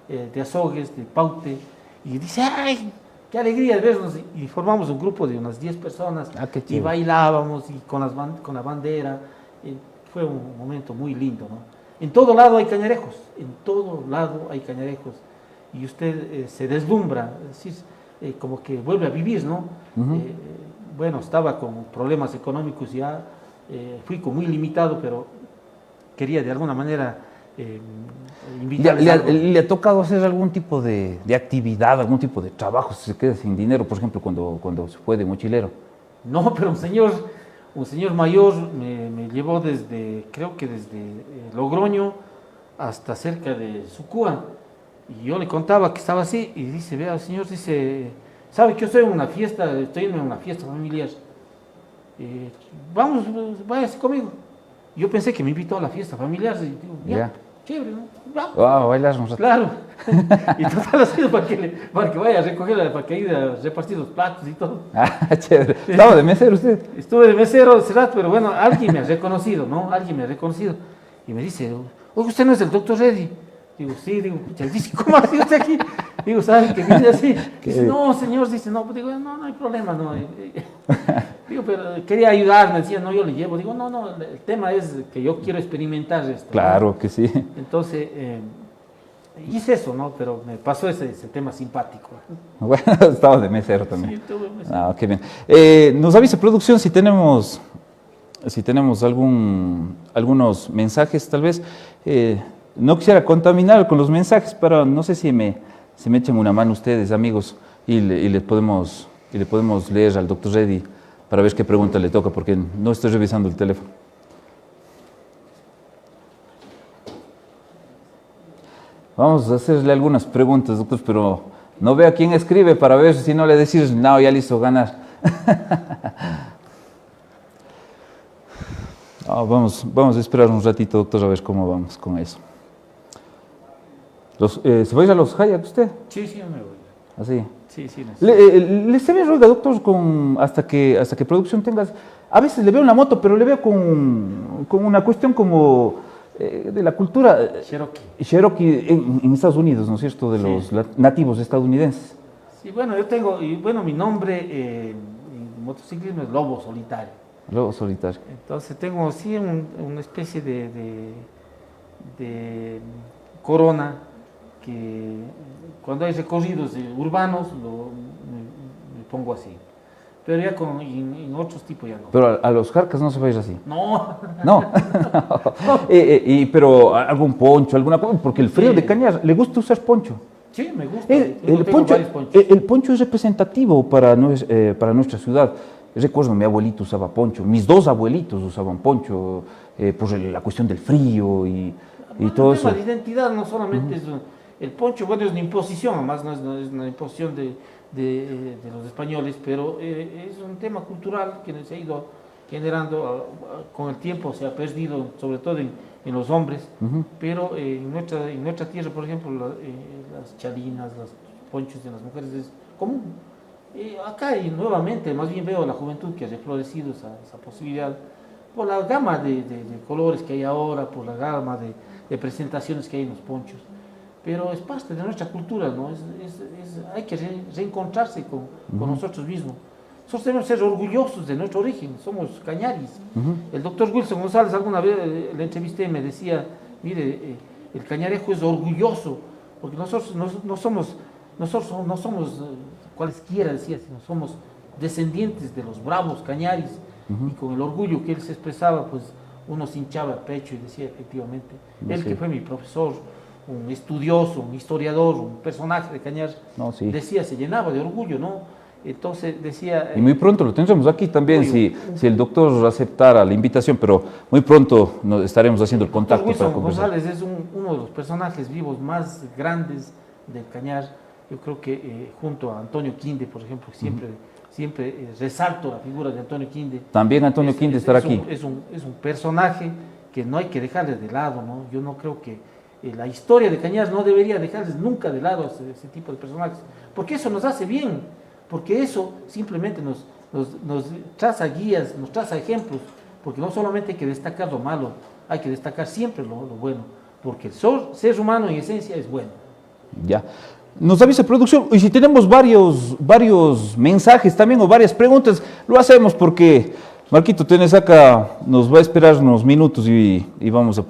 Speaker 4: de Azogues, de Paute, y dice, ¡ay! ¡Qué alegría de vernos! Y formamos un grupo de unas 10 personas, y bailábamos, y con la bandera, fue un momento muy lindo, ¿no? En todo lado hay cañarejos, y usted se deslumbra, es decir, como que vuelve a vivir, ¿no? Bueno, estaba con problemas económicos ya, fui muy limitado, pero quería de alguna manera invitarles.
Speaker 3: ¿Le ha tocado hacer algún tipo de actividad, algún tipo de trabajo si se queda sin dinero, por ejemplo, cuando se fue de mochilero?
Speaker 4: No, pero un un señor mayor me llevó creo que desde Logroño hasta cerca de Sucúa. Y yo le contaba que estaba así y dice, vea, el señor dice, ¿sabe que yo estoy en una fiesta, estoy en una fiesta familiar? Vamos, váyase conmigo. Yo pensé que me invitó a la fiesta familiar. Y digo, ya, chévere, ¿no?
Speaker 3: Va a bailar un rato.
Speaker 4: Claro. Y total ha sido para que vaya a recoger, para que ir a repartir los platos y todo.
Speaker 3: Ah, chévere. ¿Estaba de mesero usted?
Speaker 4: Estuve de mesero hace rato, pero bueno, alguien me ha reconocido, ¿no? Alguien me ha reconocido. Y me dice, oye, ¿usted no es el doctor Reddy? Digo, sí, digo, él dice, ¿cómo ha sido usted aquí? Digo, ¿sabe que viene así? Dice, no, señor, dice, no, digo, no hay problema, no. Digo, pero quería ayudarme, decía, no, yo le llevo. Digo, no, el tema es que yo quiero experimentar esto.
Speaker 3: Claro,
Speaker 4: ¿no?
Speaker 3: que sí.
Speaker 4: Entonces, hice eso, ¿no? Pero me pasó ese tema simpático.
Speaker 3: Bueno, estaba de mesero también.
Speaker 4: Sí, estuve mesero.
Speaker 3: Ah, qué bien. Nos avisa producción si tenemos algunos mensajes, tal vez. No quisiera contaminar con los mensajes, pero no sé si me echan una mano ustedes, amigos, y le podemos leer al doctor Reddy para ver qué pregunta le toca, porque no estoy revisando el teléfono. Vamos a hacerle algunas preguntas, doctor, pero no veo a quién escribe para ver si no le decís, no, ya le hizo ganar. Vamos a esperar un ratito, doctor, a ver cómo vamos con eso. ¿Se va a ir a los Hayak usted?
Speaker 4: Sí, me voy.
Speaker 3: ¿Así?
Speaker 4: Sí.
Speaker 3: Le se me ruega, doctor, hasta que producción tengas. A veces le veo en la moto, pero le veo con una cuestión como de la cultura Cherokee en Estados Unidos, ¿no es cierto? De los nativos estadounidenses.
Speaker 4: Sí, bueno, mi nombre en motociclismo es Lobo Solitario.
Speaker 3: Lobo Solitario.
Speaker 4: Entonces tengo una especie de corona que cuando hay recorridos urbanos me pongo así. Pero ya en otros tipos ya no.
Speaker 3: Pero a los Jarcas no se va a ir así.
Speaker 4: No.
Speaker 3: No. Pero algún poncho, porque el frío de Cañar, ¿le gusta usar poncho?
Speaker 4: Sí, me gusta.
Speaker 3: El poncho es representativo para nuestra ciudad. Recuerdo, mi abuelito usaba poncho, mis dos abuelitos usaban poncho, por la cuestión del frío y todo eso.
Speaker 4: La identidad no solamente es el poncho, bueno, es una imposición, además no es una imposición de los españoles, pero es un tema cultural que se ha ido generando con el tiempo, se ha perdido, sobre todo en los hombres, pero en nuestra tierra, por ejemplo, las chalinas, los ponchos de las mujeres es común. Acá y nuevamente, más bien veo a la juventud que ha reflorecido esa posibilidad por la gama de colores que hay ahora, por la gama de presentaciones que hay en los ponchos. Pero es parte de nuestra cultura, ¿no? Hay que reencontrarse con nosotros mismos. Nosotros tenemos que ser orgullosos de nuestro origen, somos cañaris. El doctor Wilson González alguna vez le entrevisté y me decía, mire, el cañarejo es orgulloso, porque nosotros no somos cualesquiera, decía, sino somos descendientes de los bravos cañaris, y con el orgullo que él se expresaba, pues uno se hinchaba el pecho y decía, efectivamente, él que fue mi profesor, un estudioso, un historiador, un personaje de Cañar, decía, se llenaba de orgullo, ¿no? Entonces decía...
Speaker 3: Y muy pronto lo tendremos aquí también, si el doctor aceptara la invitación, pero muy pronto estaremos haciendo el contacto para conversar.
Speaker 4: González es uno de los personajes vivos más grandes del Cañar. Yo creo que junto a Antonio Quinde, por ejemplo, siempre resalto la figura de Antonio Quinde.
Speaker 3: También Antonio Quinde estará aquí.
Speaker 4: Es un personaje que no hay que dejarle de lado, ¿no? Yo no creo que la historia de Cañar no debería dejarles nunca de lado ese tipo de personajes, porque eso nos hace bien, porque eso simplemente nos traza guías, nos traza ejemplos, porque no solamente hay que destacar lo malo, hay que destacar siempre lo bueno, porque el ser humano en esencia es bueno.
Speaker 3: Ya. Nos avisa producción, y si tenemos varios mensajes también o varias preguntas, lo hacemos porque Marquito Tenesaca nos va a esperar unos minutos y vamos a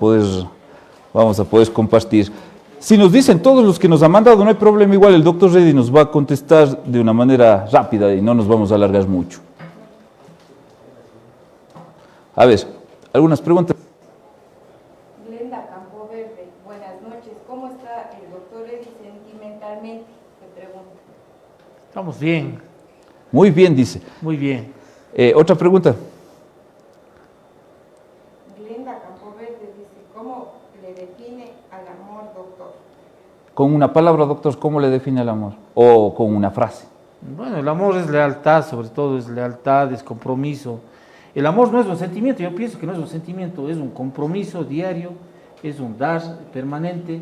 Speaker 3: poder compartir. Si nos dicen todos los que nos han mandado, no hay problema, igual el doctor Reddy nos va a contestar de una manera rápida y no nos vamos a alargar mucho. A ver, algunas preguntas.
Speaker 5: Glenda Campoverde, buenas noches. ¿Cómo está el doctor Reddy sentimentalmente? Me pregunta.
Speaker 4: Estamos bien.
Speaker 3: Muy bien, dice.
Speaker 4: Muy bien.
Speaker 3: Otra pregunta. Con una palabra, doctor, ¿cómo le define el amor? O con una frase.
Speaker 4: Bueno, el amor es lealtad, sobre todo es lealtad, es compromiso. El amor no es un sentimiento, yo pienso que no es un sentimiento, es un compromiso diario, es un dar permanente,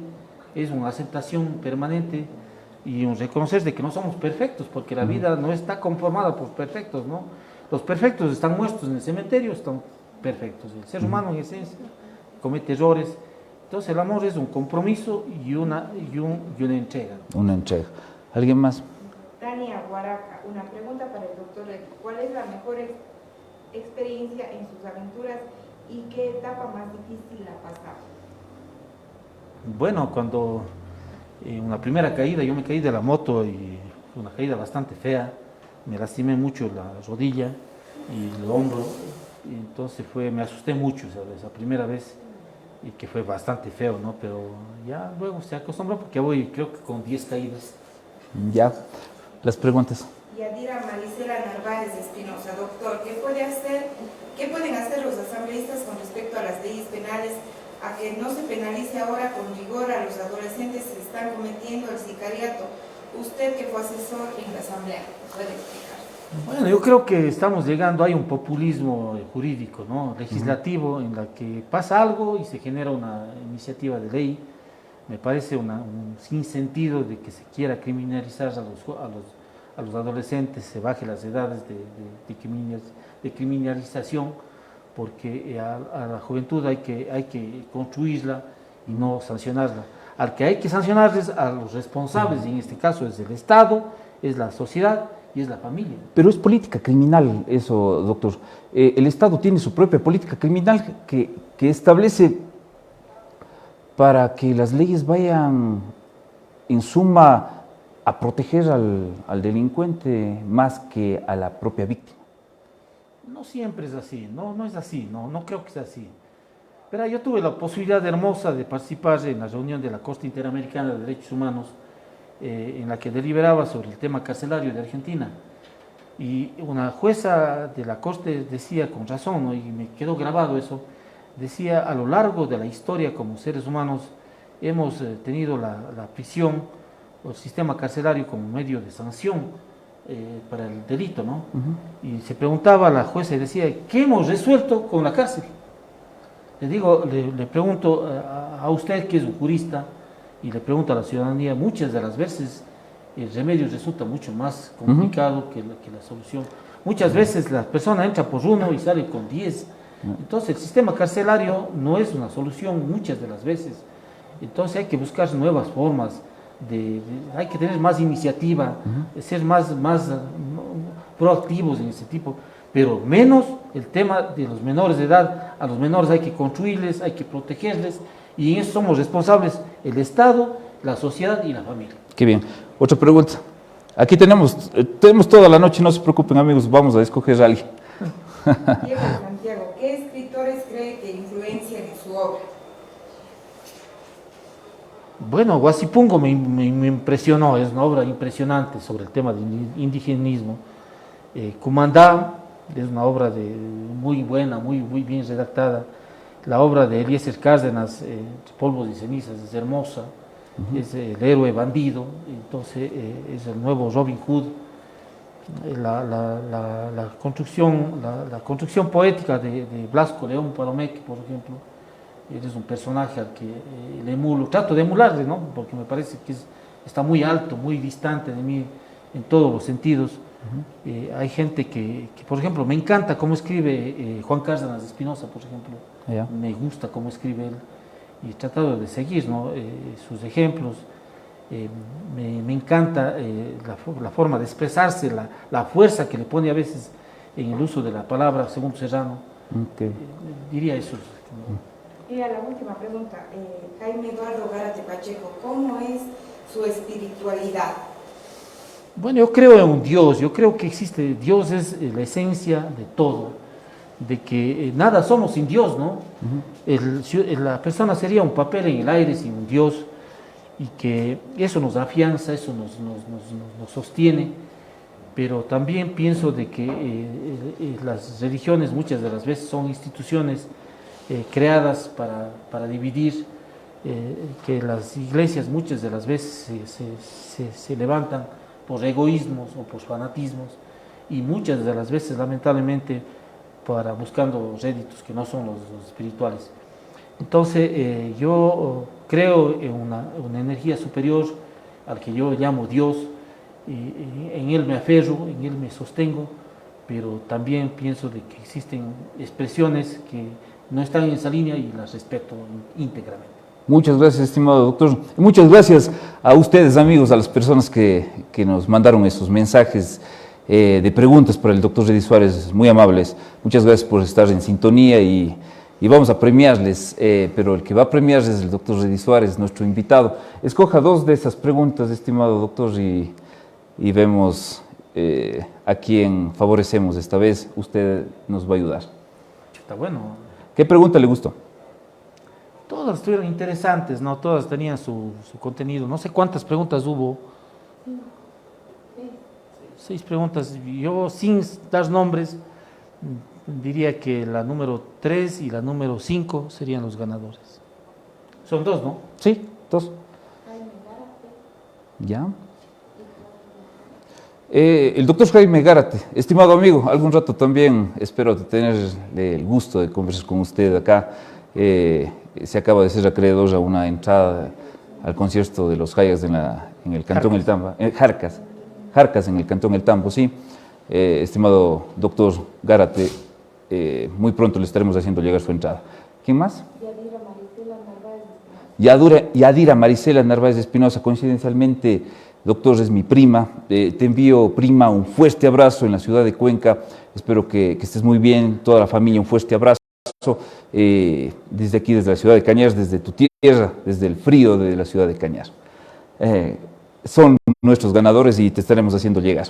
Speaker 4: es una aceptación permanente y un reconocer de que no somos perfectos, porque la vida no está conformada por perfectos, ¿no? Los perfectos están muertos en el cementerio, están perfectos. El ser humano en esencia comete errores. Entonces el amor es un compromiso y una entrega.
Speaker 3: Una entrega. ¿Alguien más?
Speaker 5: Tania Guaraca, una pregunta para el doctor. ¿Cuál es la mejor experiencia en sus aventuras y qué etapa más difícil ha pasado?
Speaker 4: Bueno, cuando una primera caída, yo me caí de la moto y fue una caída bastante fea, me lastimé mucho la rodilla y el hombro, y entonces me asusté mucho esa primera vez y que fue bastante feo, ¿no? Pero ya luego se acostumbró porque voy creo que con 10 caídas.
Speaker 3: Ya, las preguntas.
Speaker 5: Yadira Maricela Narváez Espinosa, doctor, ¿qué pueden hacer los asambleístas con respecto a las leyes penales, a que no se penalice ahora con rigor a los adolescentes que están cometiendo el sicariato? Usted que fue asesor en la asamblea, ¿puede explicar?
Speaker 4: Bueno, yo creo que estamos llegando, hay un populismo jurídico, ¿no? Legislativo, en la que pasa algo y se genera una iniciativa de ley. Me parece un sinsentido de que se quiera criminalizar a los adolescentes, se baje las edades de criminalización, porque a la juventud hay que construirla y no sancionarla. Al que hay que sancionarles a los responsables, y en este caso es el Estado, es la sociedad y es la familia.
Speaker 3: Pero es política criminal eso, doctor. El Estado tiene su propia política criminal que establece para que las leyes vayan, en suma, a proteger al delincuente más que a la propia víctima.
Speaker 4: No siempre es así, no es así, no creo que sea así. Pero yo tuve la posibilidad hermosa de participar en la reunión de la Corte Interamericana de Derechos Humanos, en la que deliberaba sobre el tema carcelario de Argentina. Y una jueza de la Corte decía con razón, ¿no? Y me quedó grabado eso, decía: a lo largo de la historia como seres humanos hemos tenido la prisión o el sistema carcelario como medio de sanción para el delito, ¿no? Y se preguntaba a la jueza y decía: ¿qué hemos resuelto con la cárcel? Le pregunto a usted, que es un jurista, y le pregunto a la ciudadanía, muchas de las veces el remedio resulta mucho más complicado que la solución. Muchas veces la persona entra por 1 y sale con 10. Entonces el sistema carcelario no es una solución muchas de las veces. Entonces hay que buscar nuevas formas, hay que tener más iniciativa, ser más proactivos en ese tipo, pero menos el tema de los menores de edad. A los menores hay que construirles, hay que protegerles, y en eso somos responsables el Estado, la sociedad y la familia.
Speaker 3: Qué bien. Otra pregunta. Aquí tenemos toda la noche, no se preocupen, amigos, vamos a escoger a alguien.
Speaker 5: Diego Santiago, ¿qué escritores cree que influencian en su obra?
Speaker 4: Bueno, Guasipungo me impresionó, es una obra impresionante sobre el tema del indigenismo. Cumandá es una obra muy buena, muy bien redactada. La obra de Eliezer Cárdenas, Polvos y cenizas, es hermosa. Es el héroe bandido, entonces es el nuevo Robin Hood. La construcción poética de Blasco León Palomeque, por ejemplo, es un personaje al que le emulo, trato de emularle, ¿no? Porque me parece que está muy alto, muy distante de mí en todos los sentidos. Hay gente que, por ejemplo, me encanta cómo escribe Juan Cárdenas de Espinosa, por ejemplo. Me gusta cómo escribe él y he tratado de seguir, ¿no? Sus ejemplos. Me encanta la forma de expresarse, la fuerza que le pone a veces en el uso de la palabra, según Serrano. Diría eso.
Speaker 5: Y a la última pregunta, Jaime Eduardo Gárate Pacheco, ¿cómo es su espiritualidad?
Speaker 4: Bueno, yo creo en un Dios, yo creo que existe, Dios es la esencia de todo, de que nada somos sin Dios, ¿no? La persona sería un papel en el aire sin un Dios, y que eso nos afianza, eso nos sostiene, pero también pienso de que las religiones muchas de las veces son instituciones creadas para dividir, que las iglesias muchas de las veces se levantan por egoísmos o por fanatismos, y muchas de las veces lamentablemente buscando réditos que no son los espirituales. Entonces yo creo en una energía superior al que yo llamo Dios, y en Él me aferro, en Él me sostengo, pero también pienso de que existen expresiones que no están en esa línea y las respeto íntegramente.
Speaker 3: Muchas gracias, estimado doctor. Muchas gracias a ustedes, amigos, a las personas que nos mandaron esos mensajes de preguntas para el doctor Eddy Suárez, muy amables. Muchas gracias por estar en sintonía y vamos a premiarles, pero el que va a premiarles es el doctor Eddy Suárez, nuestro invitado. Escoja 2 de esas preguntas, estimado doctor, y vemos a quién favorecemos esta vez. Usted nos va a ayudar.
Speaker 4: Está bueno.
Speaker 3: ¿Qué pregunta le gustó?
Speaker 4: Todas estuvieron interesantes, ¿no? Todas tenían su contenido. No sé cuántas preguntas hubo. 6 preguntas. Yo, sin dar nombres, diría que la número 3 y la número 5 serían los ganadores. Son 2, ¿no?
Speaker 3: Sí, 2. ¿Ya? El doctor Jaime Gárate, estimado amigo, algún rato también espero tener el gusto de conversar con usted acá. Se acaba de ser acreedor a una entrada al concierto de los Jayas en el Cantón El Tambo, Jarcas en el Cantón El Tambo, sí. Estimado doctor Gárate, muy pronto le estaremos haciendo llegar su entrada. ¿Quién más? Yadira Marisela Narváez Espinosa, coincidencialmente, doctor, es mi prima. Te envío, prima, un fuerte abrazo en la ciudad de Cuenca. Espero que estés muy bien, toda la familia, un fuerte abrazo. Desde aquí, desde la ciudad de Cañar, desde tu tierra, desde el frío de la ciudad de Cañar. Son nuestros ganadores y te estaremos haciendo llegar.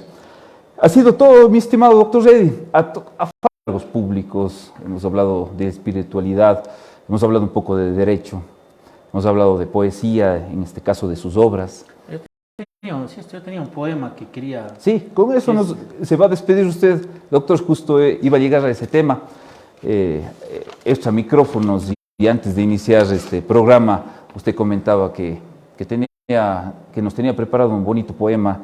Speaker 3: Ha sido todo, mi estimado doctor Eddy. A cargos públicos, hemos hablado de espiritualidad, hemos hablado un poco de derecho, hemos hablado de poesía, en este caso de sus obras.
Speaker 4: Yo tenía un poema que quería...
Speaker 3: Sí, con eso se va a despedir usted, doctor. Justo iba a llegar a ese tema. Extra micrófonos, y antes de iniciar este programa, usted comentaba que nos tenía preparado un bonito poema,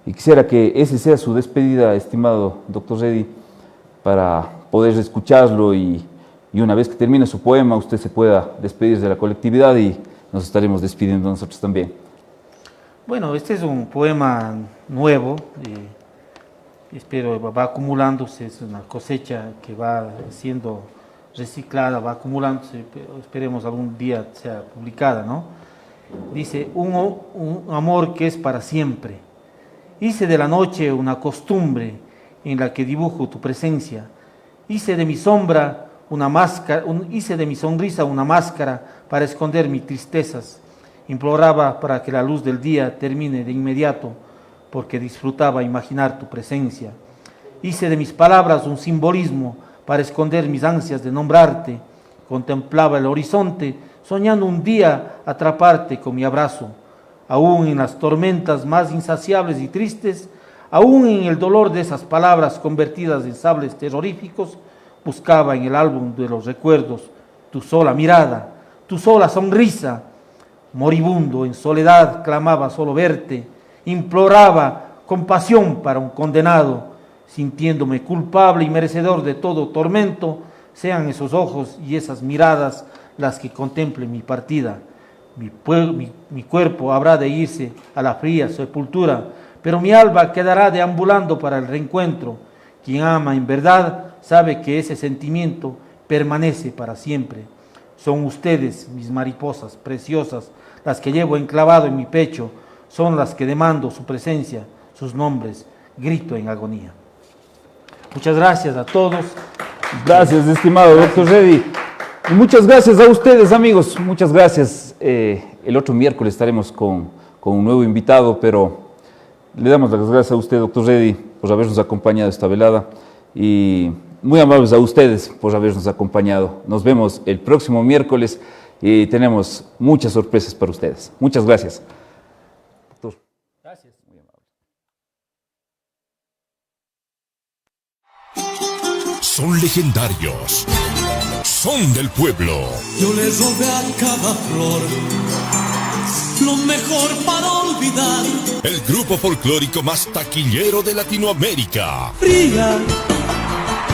Speaker 3: y quisiera que ese sea su despedida, estimado doctor Eddy, para poder escucharlo y una vez que termine su poema usted se pueda despedir de la colectividad y nos estaremos despidiendo nosotros también.
Speaker 4: Bueno, este es un poema nuevo, espero va acumulándose, es una cosecha que va siendo reciclada, va acumulándose, pero esperemos algún día sea publicada, ¿no? Dice, un amor que es para siempre. Hice de la noche una costumbre en la que dibujo tu presencia. Hice de mi sombra una máscara, hice de mi sonrisa una máscara para esconder mis tristezas. Imploraba para que la luz del día termine de inmediato, porque disfrutaba imaginar tu presencia. Hice de mis palabras un simbolismo para esconder mis ansias de nombrarte. Contemplaba el horizonte, soñando un día atraparte con mi abrazo. Aún en las tormentas más insaciables y tristes, aún en el dolor de esas palabras convertidas en sables terroríficos, buscaba en el álbum de los recuerdos tu sola mirada, tu sola sonrisa. Moribundo, en soledad, clamaba solo verte, imploraba compasión para un condenado, sintiéndome culpable y merecedor de todo tormento. Sean esos ojos y esas miradas las que contemplen mi partida. Mi cuerpo habrá de irse a la fría sepultura, pero mi alma quedará deambulando para el reencuentro. Quien ama en verdad sabe que ese sentimiento permanece para siempre. Son ustedes, mis mariposas preciosas, las que llevo enclavado en mi pecho, son las que demando su presencia, sus nombres, grito en agonía. Muchas gracias a todos.
Speaker 3: Gracias, estimado doctor Eddy. Y muchas gracias a ustedes, amigos. Muchas gracias. El otro miércoles estaremos con un nuevo invitado, pero le damos las gracias a usted, doctor Eddy, por habernos acompañado esta velada. Y muy amables a ustedes por habernos acompañado. Nos vemos el próximo miércoles y tenemos muchas sorpresas para ustedes. Muchas gracias. Doctor.
Speaker 4: Gracias.
Speaker 3: Muy amable.
Speaker 1: Son legendarios. son del pueblo.
Speaker 2: Yo le robé a cada flor lo mejor para olvidar.
Speaker 1: El grupo folclórico más taquillero de Latinoamérica.
Speaker 2: Fría,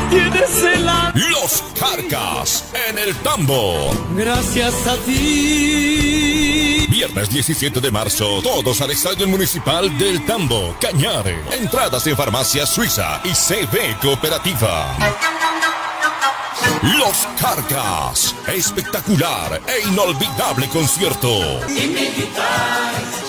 Speaker 2: tienes el alma.
Speaker 1: Los Carcas en el Tambo.
Speaker 2: Gracias a ti.
Speaker 1: Viernes 17 de marzo, todos al Estadio Municipal del Tambo, Cañar. Entradas en Farmacia Suiza y CB Cooperativa. Los Carcas. Espectacular e inolvidable concierto.
Speaker 2: Y mi guitarra